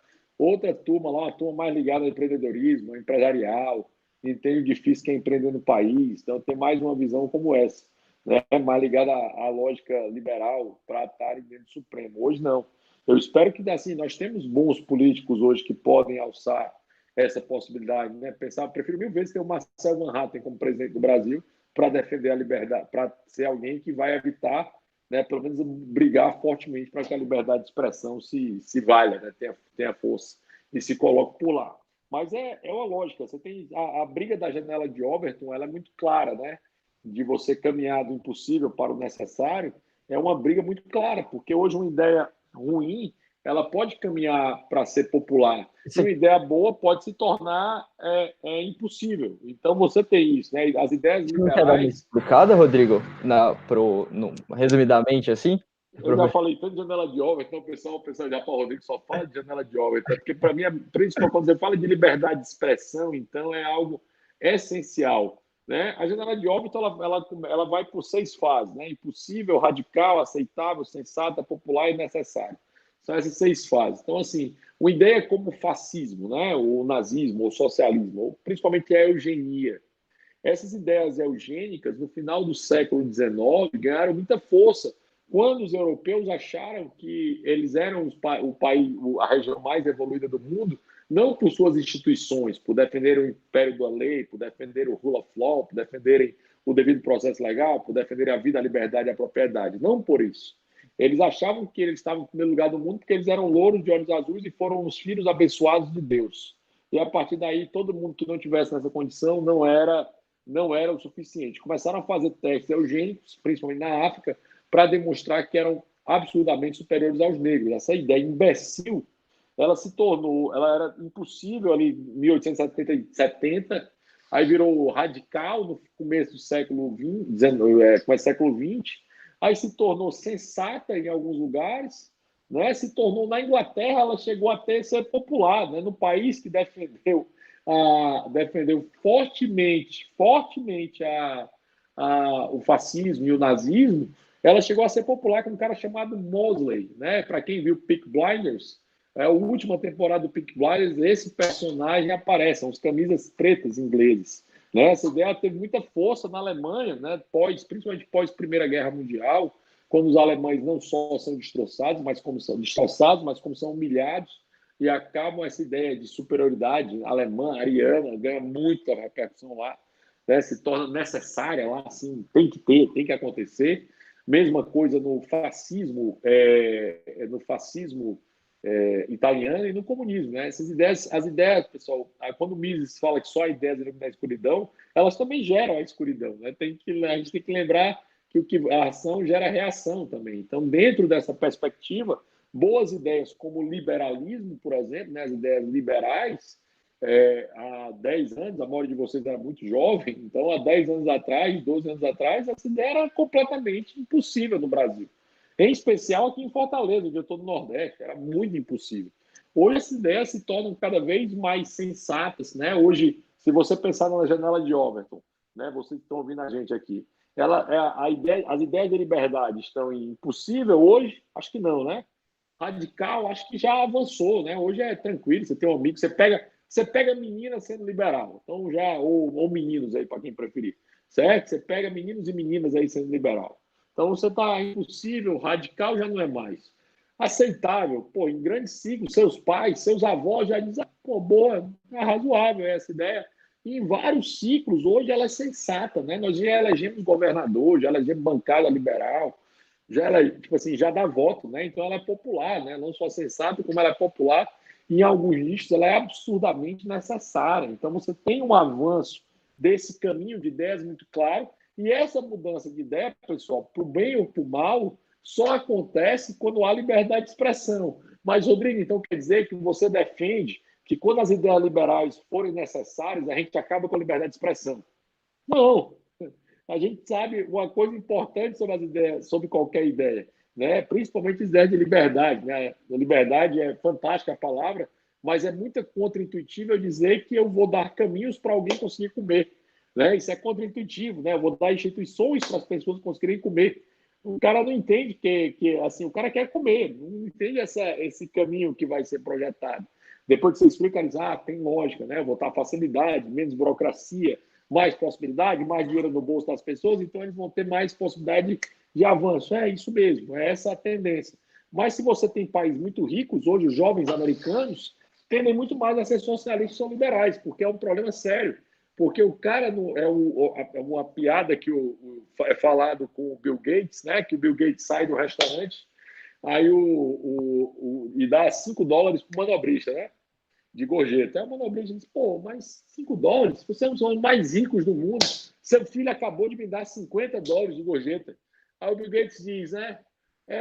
turma lá, uma turma mais ligada ao empreendedorismo, ao empresarial, entende o difícil que é empreender no país. Então, tem mais uma visão como essa, né? Mais ligada à lógica liberal para estarem dentro do Supremo. Hoje, não. Eu espero que, assim, nós temos bons políticos hoje que podem alçar essa possibilidade, né? Prefiro 1000 vezes ter o Marcel Van Hatten como presidente do Brasil para defender a liberdade, para ser alguém que vai evitar, né, pelo menos brigar fortemente para que a liberdade de expressão se valha, né, tenha força e se coloque por lá. Mas é uma lógica. Você tem a briga da janela de Overton, ela é muito clara, né? De você caminhar do impossível para o necessário, é uma briga muito clara, porque hoje uma ideia ruim ela pode caminhar para ser popular. E uma ideia boa pode se tornar impossível. Então, você tem isso, né? As ideias Você não quer dar uma liberais... explicada, Rodrigo? Resumidamente, assim? Eu já falei tanto de janela de Overton, então o pessoal já, o Rodrigo só fala de janela de Overton, porque para mim, principalmente quando você fala de liberdade de expressão, então é algo essencial. Né? A janela de Overton ela vai por 6 fases, né? Impossível, radical, aceitável, sensata, popular e necessário. São essas 6 fases. Então, assim, uma ideia como o fascismo, né? O nazismo, o socialismo, ou principalmente a eugenia. Essas ideias eugênicas, no final do século XIX, ganharam muita força quando os europeus acharam que eles eram o país, a região mais evoluída do mundo, não por suas instituições, por defender o império da lei, por defender o rule of law, por defenderem o devido processo legal, por defenderem a vida, a liberdade e a propriedade. Não por isso. Eles achavam que eles estavam em primeiro lugar do mundo porque eles eram louros de olhos azuis e foram os filhos abençoados de Deus. E a partir daí, todo mundo que não tivesse nessa condição não era o suficiente. Começaram a fazer testes eugênicos, principalmente na África, para demonstrar que eram absurdamente superiores aos negros. Essa ideia imbecil, ela era impossível ali em 1870, aí virou radical no começo do século XX, aí se tornou sensata em alguns lugares, né? Se tornou na Inglaterra, ela chegou até a ser popular, né? No país que defendeu fortemente o fascismo e o nazismo, ela chegou a ser popular com um cara chamado Mosley, né? Para quem viu Peaky Blinders, a última temporada do Peaky Blinders, esse personagem aparece, são os camisas pretas ingleses. Né? Essa ideia teve muita força na Alemanha, né? Principalmente pós Primeira Guerra Mundial, quando os alemães não só são destroçados, mas como são humilhados e acabam essa ideia de superioridade alemã, ariana, ganha muita repercussão lá, né? Se torna necessária lá, assim, tem que acontecer. Mesma coisa no fascismo, italiano e no comunismo, né? As ideias, pessoal, quando o Mises fala que só ideias iluminam a escuridão, elas também geram a escuridão, né? A gente tem que lembrar que a ação gera reação também. Então, dentro dessa perspectiva, boas ideias como o liberalismo, por exemplo, né? As ideias liberais, há 10 anos, a maioria de vocês era muito jovem, então há 10 anos atrás, 12 anos atrás, essa ideia era completamente impossível no Brasil. Em especial aqui em Fortaleza, onde eu estou no Nordeste, era muito impossível. Hoje essas ideias se tornam cada vez mais sensatas, né? Hoje, se você pensar na janela de Overton, né? Vocês que estão ouvindo a gente aqui, as ideias de liberdade estão em impossível hoje? Acho que não, né? Radical, acho que já avançou, né? Hoje é tranquilo, você tem um amigo, você pega menina sendo liberal, então ou meninos aí, para quem preferir, certo? Você pega meninos e meninas aí sendo liberal. Então você está impossível, radical já não é mais. Aceitável, pô, em grandes ciclos, seus pais, seus avós já dizem, pô, boa, é razoável essa ideia. E em vários ciclos, hoje ela é sensata, né? Nós já elegemos governador, já elegemos bancada liberal, tipo assim, já dá voto, né? Então ela é popular, né? Não só sensata, como ela é popular, e em alguns nichos ela é absurdamente necessária. Então você tem um avanço desse caminho de ideias muito claro, e essa mudança de ideia, pessoal, para o bem ou para o mal, só acontece quando há liberdade de expressão. Mas, Rodrigo, então quer dizer que você defende que quando as ideias liberais forem necessárias, a gente acaba com a liberdade de expressão. Não. A gente sabe uma coisa importante sobre as ideias, sobre qualquer ideia, né? Principalmente as ideias de liberdade, né? A liberdade é fantástica a palavra, mas é muito contraintuitivo eu dizer que eu vou dar caminhos para alguém conseguir comer, né? Isso é contraintuitivo, né? Eu vou dar instituições para as pessoas conseguirem comer. O cara não entende que assim, o cara quer comer, não entende esse caminho que vai ser projetado. Depois que você explica, eles, tem lógica, né? Vou dar facilidade, menos burocracia, mais possibilidade, mais dinheiro no bolso das pessoas, então eles vão ter mais possibilidade de avanço. É isso mesmo, é essa a tendência. Mas se você tem países muito ricos, hoje os jovens americanos tendem muito mais a ser socialistas ou liberais, porque é um problema sério. Porque o cara não é uma piada que é falado com o Bill Gates, né? Que o Bill Gates sai do restaurante, aí e dá $5 para o manobrista, né? De gorjeta. Aí o manobrista diz, pô, mas $5? Você é um dos homens mais ricos do mundo. Seu filho acabou de me dar $50 de gorjeta. Aí o Bill Gates diz, né?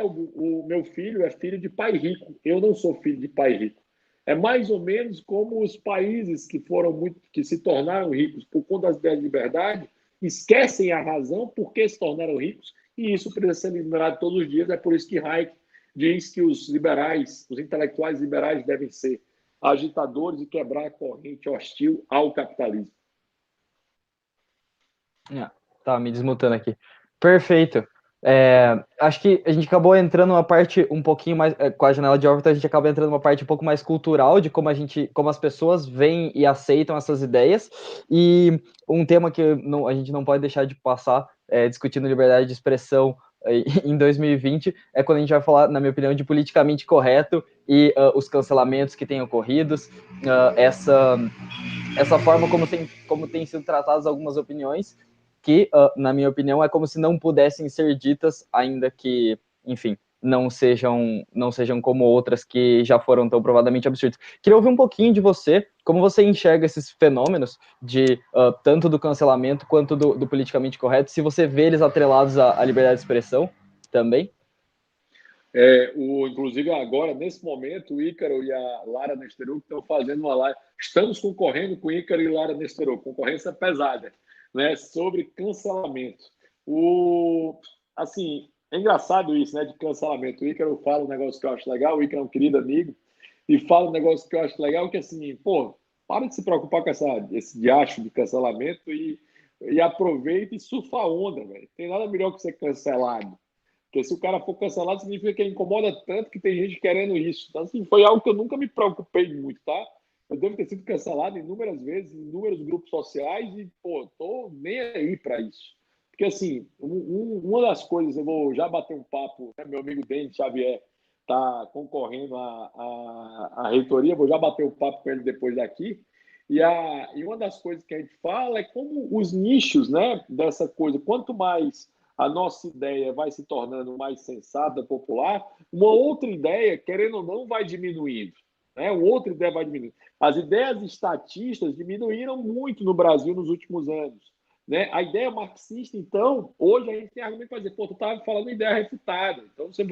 O meu filho é filho de pai rico. Eu não sou filho de pai rico. É mais ou menos como os países que se tornaram ricos por conta das ideias de liberdade, esquecem a razão por que se tornaram ricos, e isso precisa ser lembrado todos os dias. É por isso que Hayek diz que os liberais, os intelectuais liberais devem ser agitadores e quebrar a corrente hostil ao capitalismo. Tá, me desmutando aqui. Perfeito. Acho que a gente acabou entrando numa parte um pouquinho mais, com a janela de órbita, a gente acaba entrando numa parte um pouco mais cultural de como as pessoas veem e aceitam essas ideias, e um tema que a gente não pode deixar de passar, discutindo liberdade de expressão em 2020, é quando a gente vai falar, na minha opinião, de politicamente correto e os cancelamentos que têm ocorrido, essa forma como tem sido tratadas algumas opiniões, que, na minha opinião, é como se não pudessem ser ditas, ainda que, enfim, não sejam como outras que já foram tão provadamente absurdas. Queria ouvir um pouquinho de você, como você enxerga esses fenômenos de tanto do cancelamento quanto do politicamente correto, se você vê eles atrelados à liberdade de expressão também. Inclusive, agora, nesse momento, o Ícaro e a Lara Nesteruk estão fazendo uma live. Estamos concorrendo com o Ícaro e Lara Nesteruk, concorrência pesada, né, sobre cancelamento. Assim, é engraçado isso, né, de cancelamento. O Ícaro fala um negócio que eu acho legal, o Ícaro é um querido amigo, e fala um negócio que eu acho legal, que assim, pô, para de se preocupar com esse diacho de cancelamento e aproveita e surfa a onda, velho. Tem nada melhor que ser cancelado. Porque se o cara for cancelado, significa que ele incomoda tanto que tem gente querendo isso. Então, assim, foi algo que eu nunca me preocupei muito, tá? Eu devo ter sido cancelado inúmeras vezes, em inúmeros grupos sociais e, pô, tô nem aí para isso. Porque, assim, uma das coisas, eu vou já bater um papo, né, meu amigo Denis Xavier está concorrendo à reitoria, vou já bater um papo com ele depois daqui. E uma das coisas que a gente fala é como os nichos, né, dessa coisa, quanto mais a nossa ideia vai se tornando mais sensata, popular, uma outra ideia, querendo ou não, vai diminuindo. Né? Uma outra ideia vai diminuindo. As ideias estatistas diminuíram muito no Brasil nos últimos anos. Né? A ideia marxista, então, hoje a gente tem argumento para dizer, pô, tu estava falando ideia refutada. Então você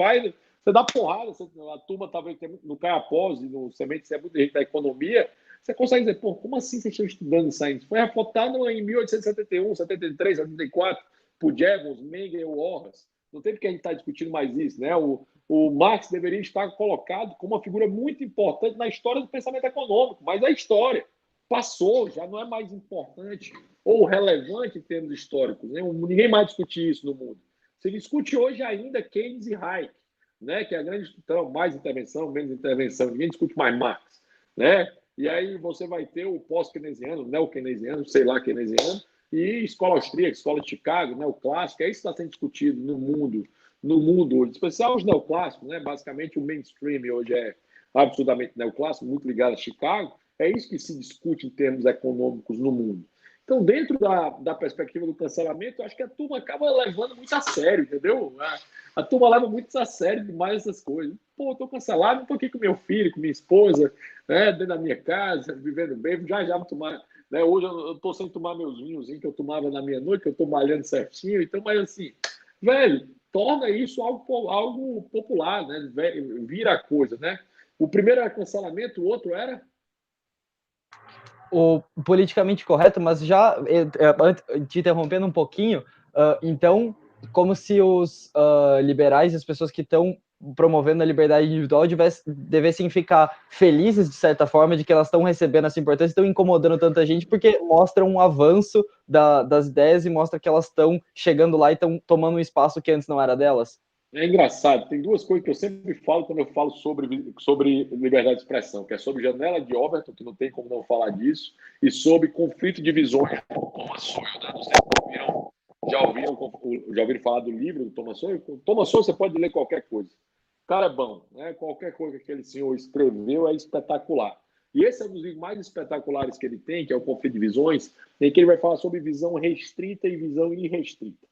dá porrada, a turma talvez no Caiapós e no Semente, se é muita gente da economia, você consegue dizer, pô, como assim vocês estão estudando isso aí? Foi refutado em 1871, 73, 74, por Jevons, Mengel ou Horace. Não tem porque a gente está discutindo mais isso, né? O Marx deveria estar colocado como uma figura muito importante na história do pensamento econômico, mas a história passou, já não é mais importante ou relevante em termos históricos. Né? Ninguém mais discute isso no mundo. Se discute hoje ainda Keynes e Hayek, né? Que é a grande discussão, mais intervenção, menos intervenção. Ninguém discute mais Marx, né? E aí você vai ter o pós-keynesiano, o neo-keynesiano, sei lá, keynesiano, e escola austríaca, escola de Chicago, neoclássica, é isso que está sendo discutido no mundo hoje, em especial os neoclássicos, né? Basicamente o mainstream hoje é absolutamente neoclássico, muito ligado a Chicago, é isso que se discute em termos econômicos no mundo. Então, dentro da perspectiva do cancelamento, eu acho que a turma acaba levando muito a sério, entendeu? A turma leva muito a sério demais essas coisas. Pô, estou cancelado, estou aqui com meu filho, com minha esposa, né, dentro da minha casa, vivendo bem, já vou tomar. Né, hoje eu estou sem tomar meus vinhozinhos que eu tomava na meia-noite, que eu estou malhando certinho. Então, mas assim, velho, torna isso algo popular, né? Vira a coisa, né? O primeiro era cancelamento, o outro era o politicamente correto, mas já te interrompendo um pouquinho, então, como se os liberais, as pessoas que estão promovendo a liberdade individual, devessem ficar felizes, de certa forma, de que elas estão recebendo essa importância, estão incomodando tanta gente, porque mostra um avanço das ideias e mostra que elas estão chegando lá e estão tomando um espaço que antes não era delas. É engraçado, tem duas coisas que eu sempre falo quando eu falo sobre liberdade de expressão, que é sobre janela de Overton, que não tem como não falar disso, e sobre conflito de visões. Thomas Sowell, né? Não sei se já ouviram falar do livro do Thomas Sowell? Thomas Sowell, você pode ler qualquer coisa. O cara é bom, né? Qualquer coisa que aquele senhor escreveu é espetacular. E esse é um dos livros mais espetaculares que ele tem, que é o Conflito de Visões, em que ele vai falar sobre visão restrita e visão irrestrita.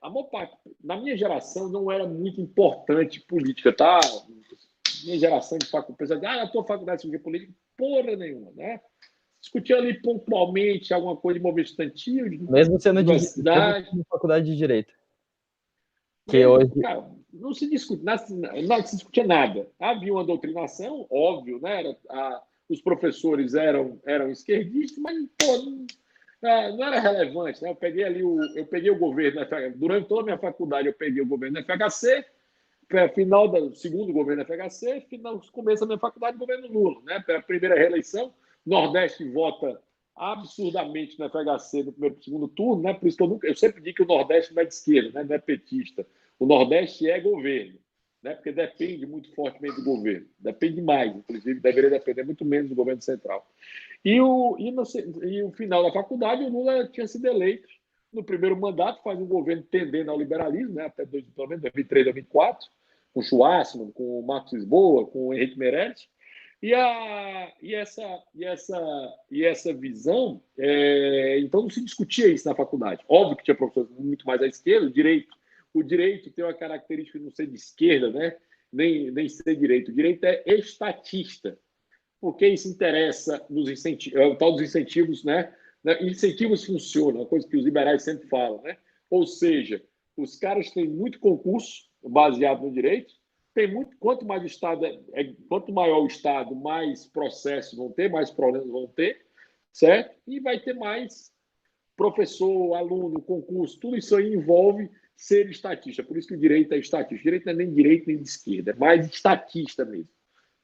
A maior parte, na minha geração, não era muito importante política, tá? Minha geração de faculdade, na tua faculdade de política, porra nenhuma, né? Discutia ali pontualmente alguma coisa de movimento estudantil, de mesmo sendo universidade. de faculdade de Direito. Que hoje... Cara, não se discutia nada. Havia uma doutrinação, óbvio, né? Os professores eram esquerdistas, mas pô, não era relevante, né? Eu peguei o governo, durante toda a minha faculdade eu peguei o governo da FHC, final do segundo governo da FHC, começo da minha faculdade, governo Lula, né? Pela primeira reeleição, Nordeste vota absurdamente na FHC no primeiro e segundo turno, né? Por isso que eu sempre digo que o Nordeste não é de esquerda, né? Não é petista. O Nordeste é governo, né? Porque depende muito fortemente do governo. Depende mais, inclusive, deveria depender muito menos do governo central. E o final da faculdade, o Lula tinha sido eleito no primeiro mandato, faz um governo tendendo ao liberalismo, né? Até pelo menos 2003, 2004, com o Schwarzenegger, com o Marcos Lisboa, com o Henrique Meirelles. E essa visão, então não se discutia isso na faculdade. Óbvio que tinha professores muito mais à esquerda, o direito tem uma característica de não ser de esquerda, né? Nem ser direito. O direito é estatista, porque isso interessa nos incentivos, o tal dos incentivos, né? Incentivos funcionam, uma coisa que os liberais sempre falam, né? Ou seja, os caras têm muito concurso baseado no direito, quanto mais o Estado quanto maior o Estado, mais processos vão ter, mais problemas vão ter, certo? E vai ter mais professor, aluno, concurso, tudo isso aí envolve ser estatista. Por isso que o direito é estatista. O direito não é nem direito nem de esquerda, é mais estatista mesmo,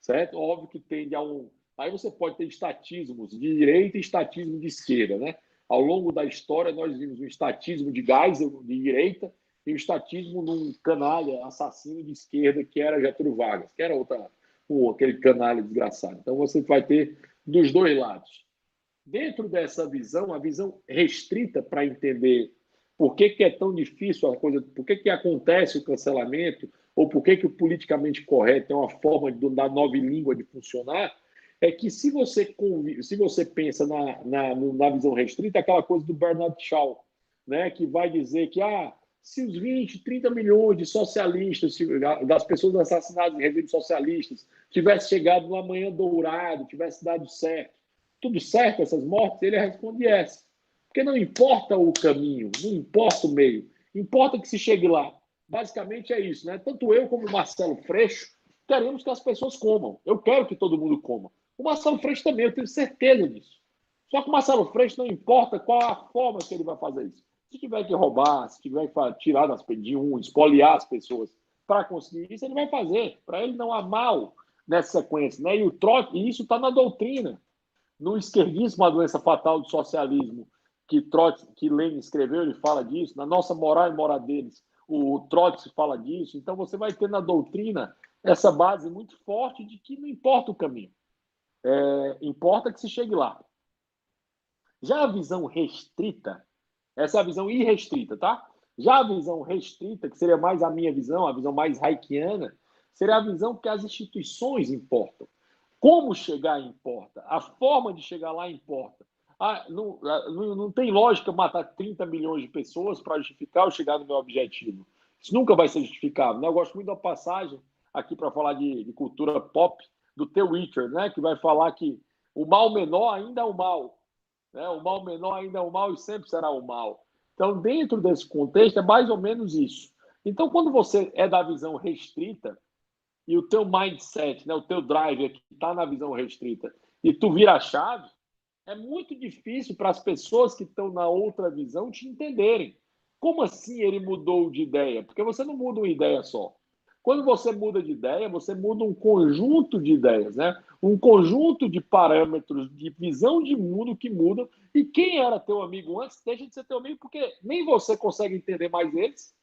certo? Óbvio que tende a um... Aí você pode ter estatismos de direita e estatismo de esquerda, né? Ao longo da história, nós vimos um estatismo de Geisel, de direita, e o estatismo num canalha assassino de esquerda, que era Getúlio Vargas, que era aquele canalha desgraçado. Então, você vai ter dos dois lados. Dentro dessa visão, a visão restrita para entender por que é tão difícil a coisa, por que acontece o cancelamento, ou por que o politicamente correto é uma forma da nova língua de funcionar, é que se você pensa na visão restrita, aquela coisa do Bernard Shaw, né, que vai dizer que se os 20, 30 milhões de socialistas, das pessoas assassinadas em regimes socialistas, tivesse chegado no amanhã dourado, tivesse dado certo, tudo certo essas mortes, ele responde yes. Porque não importa o caminho, não importa o meio, importa que se chegue lá. Basicamente é isso, né? Tanto eu como o Marcelo Freixo queremos que as pessoas comam. Eu quero que todo mundo coma. O Marcelo Freixo também, eu tenho certeza disso. Só que o Marcelo Freixo não importa qual a forma que ele vai fazer isso. Se tiver que roubar, se tiver que tirar espoliar as pessoas para conseguir isso, ele vai fazer. Para ele não há mal nessa sequência, né? E isso está na doutrina. No esquerdismo, a doença fatal do socialismo, que Lenin escreveu, ele fala disso. Na nossa moral e moral deles, o Trotsky fala disso. Então, você vai ter na doutrina essa base muito forte de que não importa o caminho. Importa que se chegue lá. Já a visão restrita, essa é a visão irrestrita, tá? Já a visão restrita, que seria mais a minha visão, a visão mais haeckiana, seria a visão que as instituições importam. Como chegar importa. A forma de chegar lá importa. Não tem lógica matar 30 milhões de pessoas para justificar eu chegar no meu objetivo. Isso nunca vai ser justificável. Eu gosto muito da passagem aqui para falar de cultura pop do The Witcher, né? Que vai falar que o mal menor ainda é o mal. Né? O mal menor ainda é o mal e sempre será o mal. Então, dentro desse contexto, é mais ou menos isso. Então, quando você é da visão restrita, e o teu mindset, né, o teu drive que está na visão restrita, e tu vira a chave, é muito difícil para as pessoas que estão na outra visão te entenderem. Como assim ele mudou de ideia? Porque você não muda uma ideia só. Quando você muda de ideia, você muda um conjunto de ideias, né? Um conjunto de parâmetros, de visão de mundo que mudam. E quem era teu amigo antes, deixa de ser teu amigo, porque nem você consegue entender mais eles,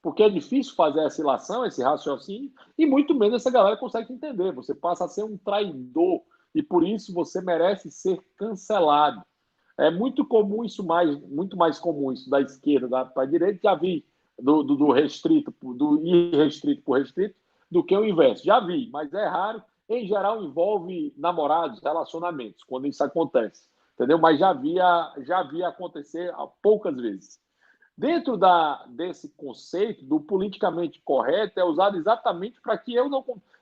porque é difícil fazer essa ilação, esse raciocínio, e muito menos essa galera consegue entender. Você passa a ser um traidor, e por isso você merece ser cancelado. É muito comum isso, muito mais comum isso da esquerda para a direita, já vi do restrito, do irrestrito para o restrito, do que o inverso. Já vi, mas é raro. Em geral, envolve namorados, relacionamentos, quando isso acontece. Entendeu? Mas já vi acontecer poucas vezes. Dentro desse conceito do politicamente correto é usado exatamente para que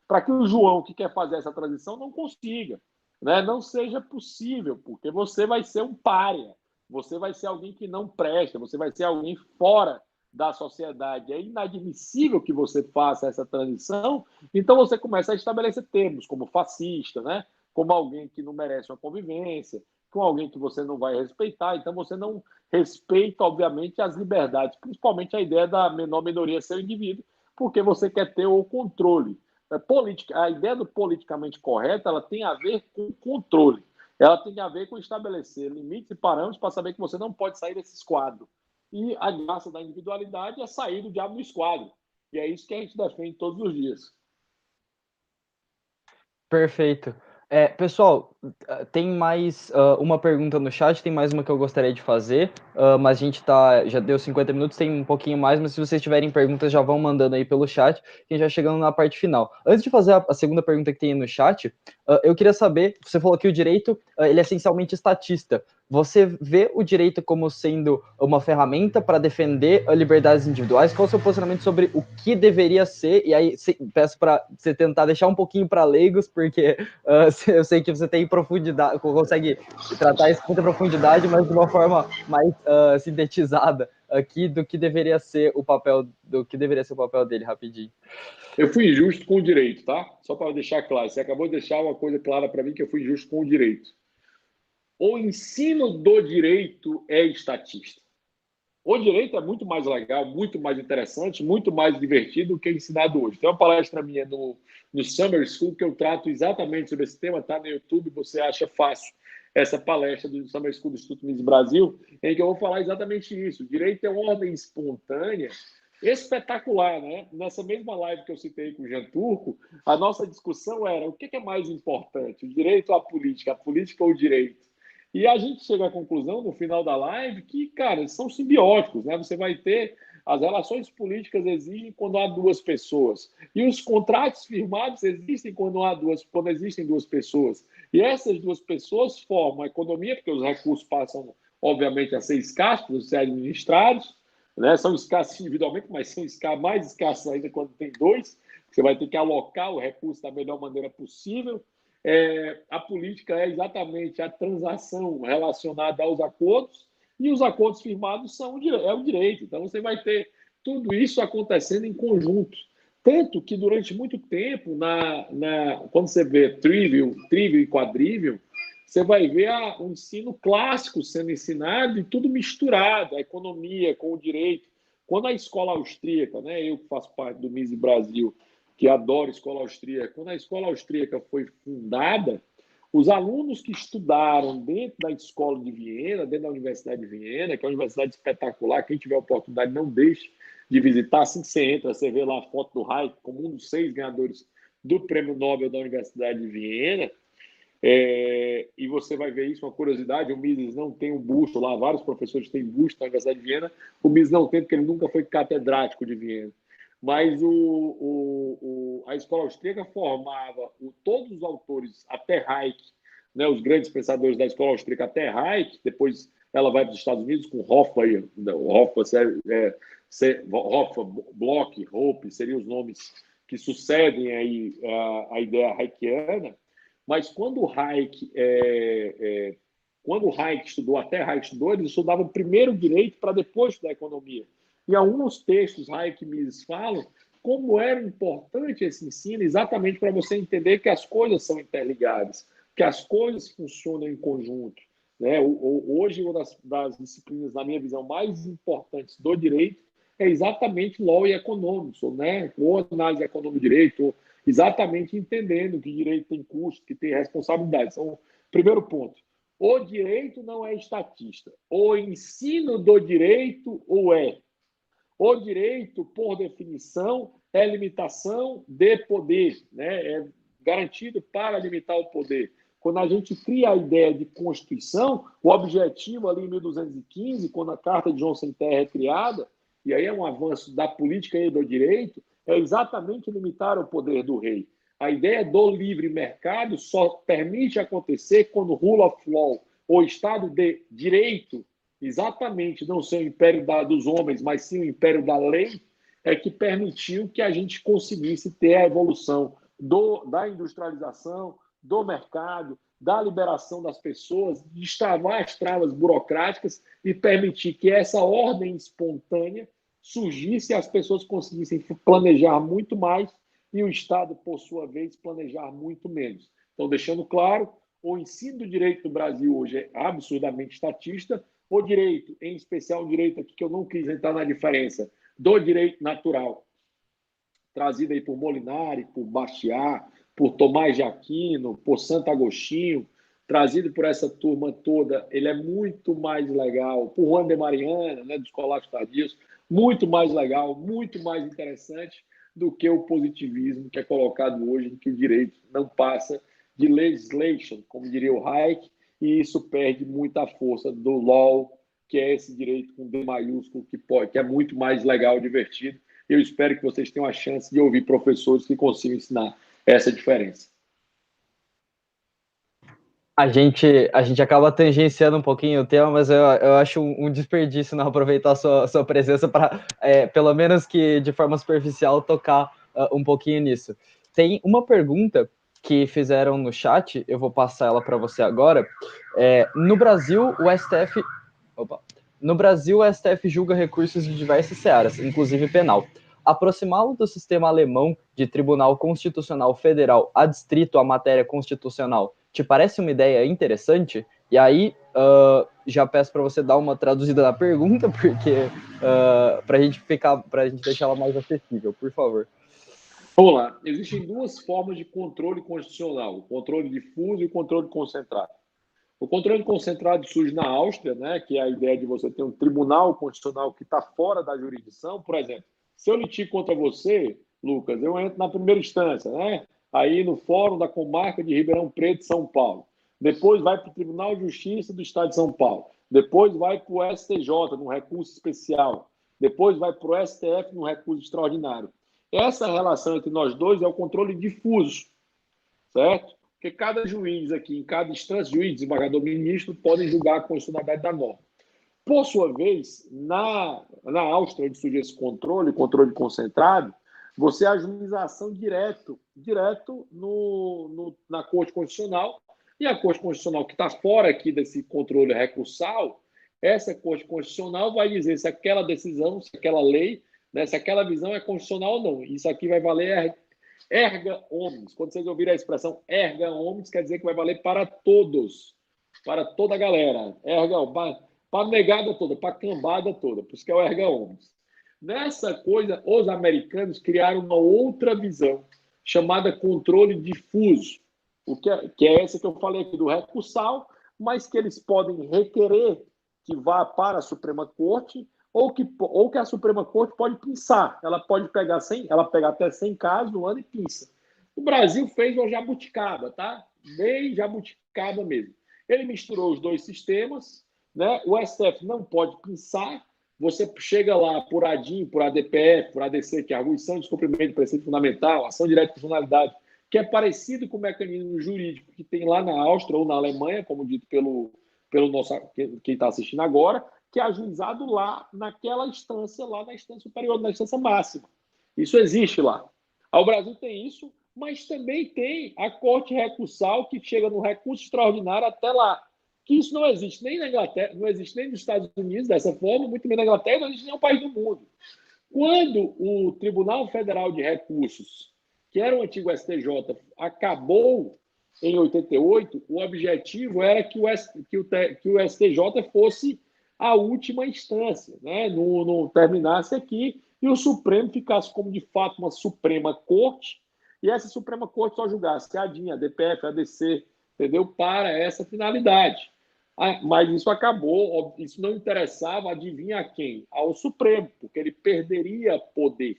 para que o João que quer fazer essa transição não consiga, né? Não seja possível, porque você vai ser um pária, você vai ser alguém que não presta, você vai ser alguém fora da sociedade. É inadmissível que você faça essa transição, então você começa a estabelecer termos como fascista, né? Como alguém que não merece uma convivência, com alguém que você não vai respeitar, então você não respeita, obviamente, as liberdades, principalmente a ideia da menor minoria ser o indivíduo, porque você quer ter o controle. A ideia do politicamente correto, ela tem a ver com controle. Ela tem a ver com estabelecer limites e parâmetros para saber que você não pode sair desse esquadro. E a graça da individualidade é sair do diabo do esquadro. E é isso que a gente defende todos os dias. Perfeito. Pessoal, tem mais uma pergunta no chat, tem mais uma que eu gostaria de fazer, mas a gente já deu 50 minutos, tem um pouquinho mais, mas se vocês tiverem perguntas, já vão mandando aí pelo chat, que a gente vai chegando na parte final. Antes de fazer a segunda pergunta que tem aí no chat, eu queria saber, você falou que o direito, ele é essencialmente estatista. Você vê o direito como sendo uma ferramenta para defender liberdades individuais? Qual é o seu posicionamento sobre o que deveria ser? E aí peço para você tentar deixar um pouquinho para leigos, porque eu sei que você tem profundidade, consegue tratar isso com muita profundidade, mas de uma forma mais sintetizada aqui do que deveria ser o papel dele, rapidinho. Eu fui injusto com o direito, tá? Só para deixar claro. Você acabou de deixar uma coisa clara para mim, que eu fui injusto com o direito. O ensino do direito é estatista. O direito é muito mais legal, muito mais interessante, muito mais divertido do que ensinado hoje. Tem uma palestra minha no Summer School que eu trato exatamente sobre esse tema, está no YouTube, você acha fácil essa palestra do Summer School do Instituto Mises Brasil, em que eu vou falar exatamente isso. O direito é uma ordem espontânea, espetacular, né? Nessa mesma live que eu citei com o Jean Turco, a nossa discussão era o que é mais importante, o direito ou a política ou o direito? E a gente chega à conclusão, no final da live, que, cara, são simbióticos, né? Você vai ter... As relações políticas existem quando há duas pessoas. E os contratos firmados existem quando existem duas pessoas. E essas duas pessoas formam a economia, porque os recursos passam, obviamente, a ser escassos, a ser administrados, né? São escassos individualmente, mas são mais escassos ainda quando tem dois. Você vai ter que alocar o recurso da melhor maneira possível. A política é exatamente a transação relacionada aos acordos, e os acordos firmados é o direito. Então, você vai ter tudo isso acontecendo em conjunto. Tanto que, durante muito tempo, quando você vê trivial e quadrivial, você vai ver o ensino clássico sendo ensinado e tudo misturado, a economia com o direito. Quando a escola austríaca, né, eu que faço parte do Mises Brasil, que adoro a escola austríaca, quando a escola austríaca foi fundada, os alunos que estudaram dentro da escola de Viena, dentro da Universidade de Viena, que é uma universidade espetacular, quem tiver oportunidade não deixe de visitar. Assim que você entra, você vê lá a foto do Hayek como um dos 6 ganhadores do Prêmio Nobel da Universidade de Viena. E você vai ver isso, uma curiosidade, o Mises não tem um busto lá, vários professores têm busto na Universidade de Viena, o Mises não tem porque ele nunca foi catedrático de Viena. Mas a escola austríaca formava todos os autores, até Hayek, né, os grandes pensadores da escola austríaca, até Hayek, depois ela vai para os Estados Unidos com Hoffa, Bloch, Hoppe, seriam os nomes que sucedem aí a ideia hayekiana. Mas quando o Hayek estudou, até Hayek estudou, eles estudavam primeiro direito para depois estudar economia. E alguns textos Hayek e Mises falam como era importante esse ensino, exatamente para você entender que as coisas são interligadas, que as coisas funcionam em conjunto. Né? Hoje, uma das disciplinas, na minha visão, mais importantes do direito é exatamente law e economics, né? Ou análise econômica do direito, ou exatamente entendendo que direito tem custo, que tem responsabilidade. Então, primeiro ponto, o direito não é estatista. O ensino do direito o é. O direito, por definição, é limitação de poder, né? É garantido para limitar o poder. Quando a gente cria a ideia de Constituição, o objetivo ali em 1215, quando a Carta de João Sem Terra é criada, e aí é um avanço da política e do direito, é exatamente limitar o poder do rei. A ideia do livre mercado só permite acontecer quando o rule of law, o Estado de Direito, exatamente não ser o império dos homens, mas sim o império da lei, é que permitiu que a gente conseguisse ter a evolução da industrialização, do mercado, da liberação das pessoas, de destravar as travas burocráticas e permitir que essa ordem espontânea surgisse e as pessoas conseguissem planejar muito mais e o Estado, por sua vez, planejar muito menos. Então, deixando claro, o ensino do direito do Brasil hoje é absurdamente estatista. O direito, em especial o direito aqui que eu não quis entrar na diferença, do direito natural, trazido aí por Molinari, por Bastiat, por Tomás de Aquino, por Santo Agostinho, trazido por essa turma toda, ele é muito mais legal, por Juan de Mariana, né, dos Colapsos Tardios, muito mais legal, muito mais interessante do que o positivismo que é colocado hoje, em que o direito não passa de legislation, como diria o Hayek, e isso perde muita força do law, que é esse direito com D maiúsculo, que é muito mais legal e divertido. Eu espero que vocês tenham a chance de ouvir professores que consigam ensinar essa diferença. A gente acaba tangenciando um pouquinho o tema, mas eu acho um desperdício não aproveitar a sua presença para, pelo menos que de forma superficial, tocar um pouquinho nisso. Tem uma pergunta que fizeram no chat, eu vou passar ela para você agora. No Brasil, o STF... No Brasil, o STF julga recursos de diversas searas, inclusive penal. Aproximá-lo do sistema alemão de Tribunal Constitucional Federal adstrito à matéria constitucional te parece uma ideia interessante? E aí, já peço para você dar uma traduzida na pergunta, porque para a gente deixar ela mais acessível, por favor. Vamos lá. Existem duas formas de controle constitucional: o controle difuso e o controle concentrado. O controle concentrado surge na Áustria, né, que é a ideia de você ter um tribunal constitucional que está fora da jurisdição. Por exemplo, se eu litigo contra você, Lucas, eu entro na primeira instância, né? Aí no Fórum da Comarca de Ribeirão Preto, São Paulo. Depois vai para o Tribunal de Justiça do Estado de São Paulo. Depois vai para o STJ, num recurso especial. Depois vai para o STF, num recurso extraordinário. Essa relação entre nós dois é o controle difuso, certo? Porque cada juiz aqui, em cada instância, juiz, desembargador, ministro, podem julgar a constitucionalidade da norma. Por sua vez, na Áustria, onde surge esse controle concentrado, você ajuização direto na Corte Constitucional, e a Corte Constitucional, que está fora aqui desse controle recursal, essa Corte Constitucional vai dizer se aquela decisão, se aquela lei, né, se aquela visão é constitucional ou não. Isso aqui vai valer erga omnes. Quando vocês ouvirem a expressão erga omnes, quer dizer que vai valer para todos, para toda a galera. Erga, para a negada toda, para a cambada toda. Por isso que é o erga omnes. Nessa coisa, os americanos criaram uma outra visão, chamada controle difuso, que é essa que eu falei aqui do recursal, mas que eles podem requerer que vá para a Suprema Corte, ou que a Suprema Corte pode pinçar. Ela pode pegar até 100 casos no ano e pinça. O Brasil fez uma jabuticaba, tá? Bem jabuticaba mesmo. Ele misturou os dois sistemas, né? O STF não pode pinçar. Você chega lá apuradinho por ADPF, por ADC, que é Arguição de Descumprimento do Preceito Fundamental, Ação Direta de Constitucionalidade, que é parecido com o mecanismo jurídico que tem lá na Áustria ou na Alemanha, como dito pelo nosso quem está assistindo agora, que é ajuizado lá naquela instância, lá na instância superior, na instância máxima. Isso existe lá. O Brasil tem isso, mas também tem a Corte Recursal, que chega no recurso extraordinário até lá. Que isso não existe nem na Inglaterra, não existe nem nos Estados Unidos dessa forma, muito menos na Inglaterra, não existe em nenhum país do mundo. Quando o Tribunal Federal de Recursos, que era o antigo STJ, acabou em 88, o objetivo era que o STJ fosse a última instância, né? Não terminasse aqui e o Supremo ficasse como, de fato, uma Suprema Corte, e essa Suprema Corte só julgasse a ADIM, a DPF, a ADC, entendeu? Para essa finalidade. Mas isso acabou, isso não interessava, adivinha a quem? Ao Supremo, porque ele perderia poder.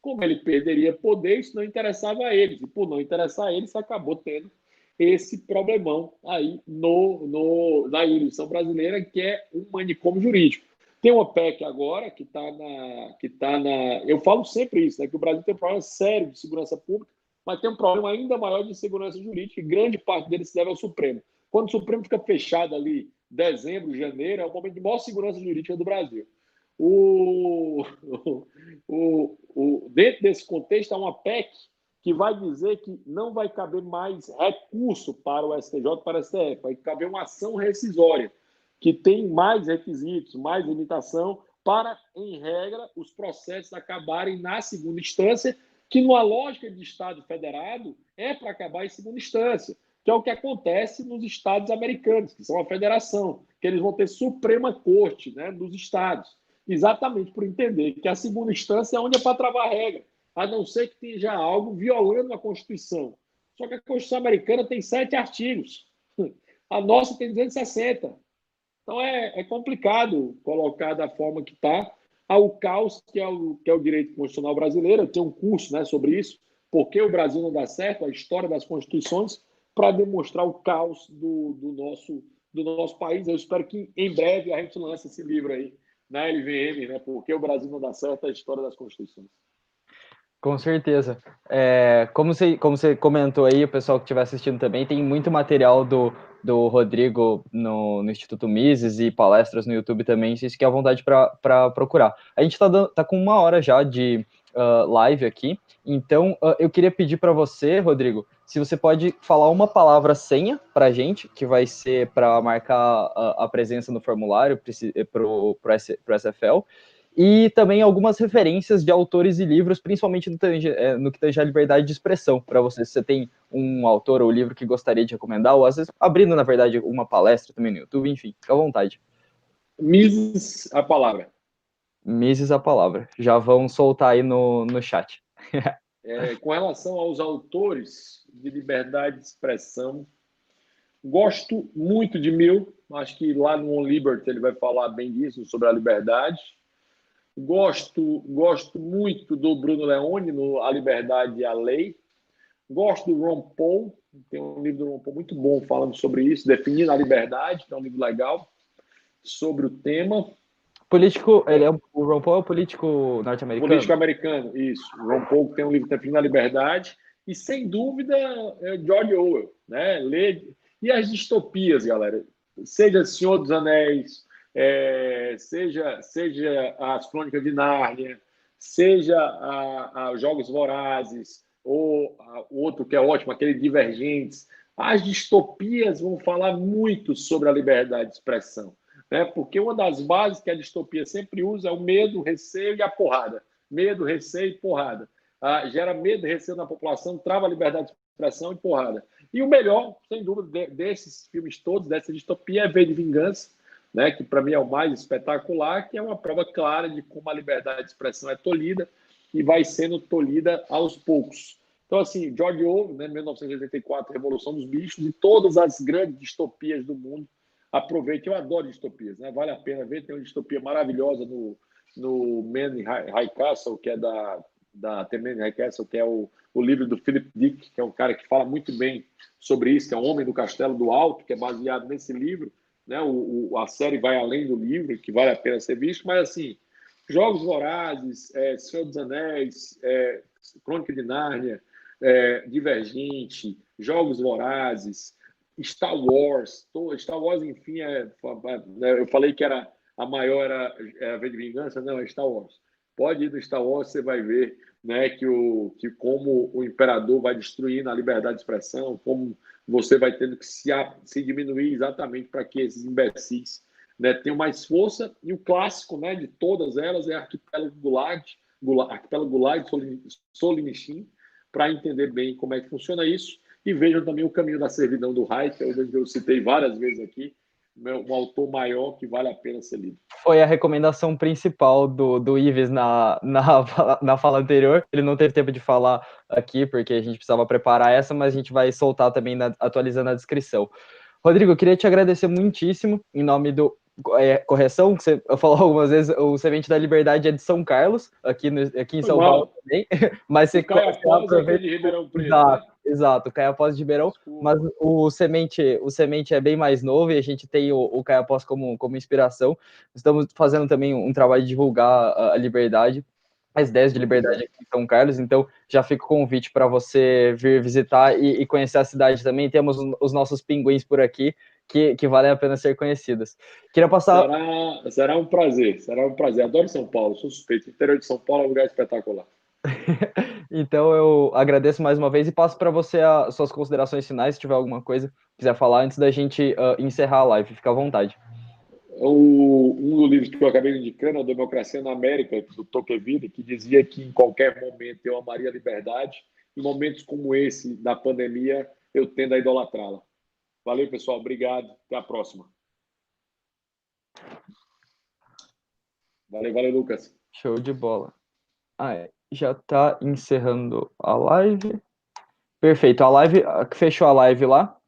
Como ele perderia poder, isso não interessava a eles. E por não interessar a eles, acabou tendo esse problemão aí na jurisdição brasileira, que é um manicômio jurídico. Tem uma PEC agora que está na. Eu falo sempre isso, né? Que o Brasil tem um problema sério de segurança pública, mas tem um problema ainda maior de segurança jurídica, e grande parte dele se deve ao Supremo. Quando o Supremo fica fechado ali, dezembro, janeiro, é o momento de maior segurança jurídica do Brasil. Dentro desse contexto, há uma PEC que vai dizer que não vai caber mais recurso para o STJ, para o STF, vai caber uma ação rescisória, que tem mais requisitos, mais limitação, para, em regra, os processos acabarem na segunda instância, que, numa lógica de Estado federado, é para acabar em segunda instância, que é o que acontece nos Estados americanos, que são a federação, que eles vão ter Suprema Corte, né, dos Estados, exatamente por entender que a segunda instância é onde é para travar a regra, a não ser que tenha algo violando a Constituição. Só que a Constituição americana tem 7 artigos, a nossa tem 260. Então é complicado colocar da forma que está. Há o caos, que é o direito constitucional brasileiro. Tem um curso, né, sobre isso, por que o Brasil não dá certo, a história das constituições, para demonstrar o caos do nosso país. Eu espero que em breve a gente lance esse livro aí na LVM, né, por que o Brasil não dá certo, a história das constituições. Com certeza. Como você comentou aí, o pessoal que estiver assistindo também, tem muito material do Rodrigo no Instituto Mises e palestras no YouTube também, se fiquer à vontade para procurar. A gente tá com 1 hora já de live aqui, então eu queria pedir para você, Rodrigo, se você pode falar uma palavra senha para a gente, que vai ser para marcar a presença no formulário para o SFL, e também algumas referências de autores e livros, principalmente no que tange a liberdade de expressão, para você. Se você tem um autor ou livro que gostaria de recomendar, ou às vezes abrindo, na verdade, uma palestra também no YouTube, enfim, fica à vontade. Mises, a palavra. Mises, a palavra. Já vão soltar aí no chat. Com relação aos autores de liberdade de expressão, gosto muito de Mill, acho que lá no On Liberty ele vai falar bem disso, sobre a liberdade. Gosto muito do Bruno Leone, no A Liberdade e a Lei. Gosto do Ron Paul, tem um livro do Ron Paul muito bom falando sobre isso, Definindo a Liberdade, que é um livro legal sobre o tema. Político, o Ron Paul é o político norte-americano? Político americano, isso. O Ron Paul tem um livro Definindo a Liberdade, e sem dúvida George Orwell, né? E as distopias, galera. Seja Senhor dos Anéis, seja as Crônicas de Nárnia, seja a Jogos Vorazes, ou o outro que é ótimo, aquele Divergentes. As distopias vão falar muito sobre a liberdade de expressão, né? Porque uma das bases que a distopia sempre usa é o medo, o receio e a porrada. Medo, receio e porrada. Gera medo e receio na população, trava a liberdade de expressão e porrada. E o melhor, sem dúvida, desses filmes todos, dessa distopia, é V de Vingança, né, que para mim é o mais espetacular, que é uma prova clara de como a liberdade de expressão é tolhida e vai sendo tolhida aos poucos. Então, assim, George Orwell, né, 1984, Revolução dos Bichos, e todas as grandes distopias do mundo, aproveite. Eu adoro distopias, né? Vale a pena ver. Tem uma distopia maravilhosa no Man in High Castle, que é da The Man in High Castle, que é o livro do Philip Dick, que é um cara que fala muito bem sobre isso, que é o Homem do Castelo do Alto, que é baseado nesse livro, né? A série vai além do livro, que vale a pena ser visto, mas assim, Jogos Vorazes, Senhor dos Anéis, Crônica de Nárnia, Divergente, Jogos Vorazes, Star Wars, enfim, eu falei que era a maior, era a V de Vingança, não, é Star Wars. Pode ir no Star Wars, você vai ver, né, que como o imperador vai destruindo a liberdade de expressão, como você vai tendo que se diminuir exatamente para que esses imbecis, né, tenham mais força. E o clássico, né, de todas elas é Arquipélago Gulag, Solzhenitsyn, para entender bem como é que funciona isso. E vejam também O Caminho da Servidão do Hayek, que eu citei várias vezes aqui, um autor maior que vale a pena ser lido. Foi a recomendação principal do Ives na fala anterior. Ele não teve tempo de falar aqui, porque a gente precisava preparar essa, mas a gente vai soltar também, atualizando a descrição. Rodrigo, eu queria te agradecer muitíssimo, em nome do correção, que você falou algumas vezes, o Semente da Liberdade é de São Carlos, aqui em São Paulo também, mas você Caiapós é de Ribeirão Preto, né? Exato, Caiapós de Ribeirão, desculpa. Mas o Semente é bem mais novo e a gente tem o Caiapós como inspiração. Estamos fazendo também um trabalho de divulgar a liberdade, as ideias de liberdade aqui em São Carlos, então já fica o convite para você vir visitar e conhecer a cidade também. Temos os nossos pinguins por aqui, que valem a pena ser conhecidos. Queria passar... Será um prazer, Adoro São Paulo, sou suspeito. O interior de São Paulo é um lugar espetacular. Então eu agradeço mais uma vez e passo para você as suas considerações finais, se tiver alguma coisa quiser falar antes da gente encerrar a live. Fica à vontade. Um dos livros que eu acabei indicando, A Democracia na América, do Tocqueville, que dizia que em qualquer momento eu amaria a liberdade, em momentos como esse da pandemia, eu tendo a idolatrá-la. Valeu, pessoal. Obrigado. Até a próxima. Valeu, Lucas. Show de bola. Já está encerrando a live. Perfeito. Fechou a live lá.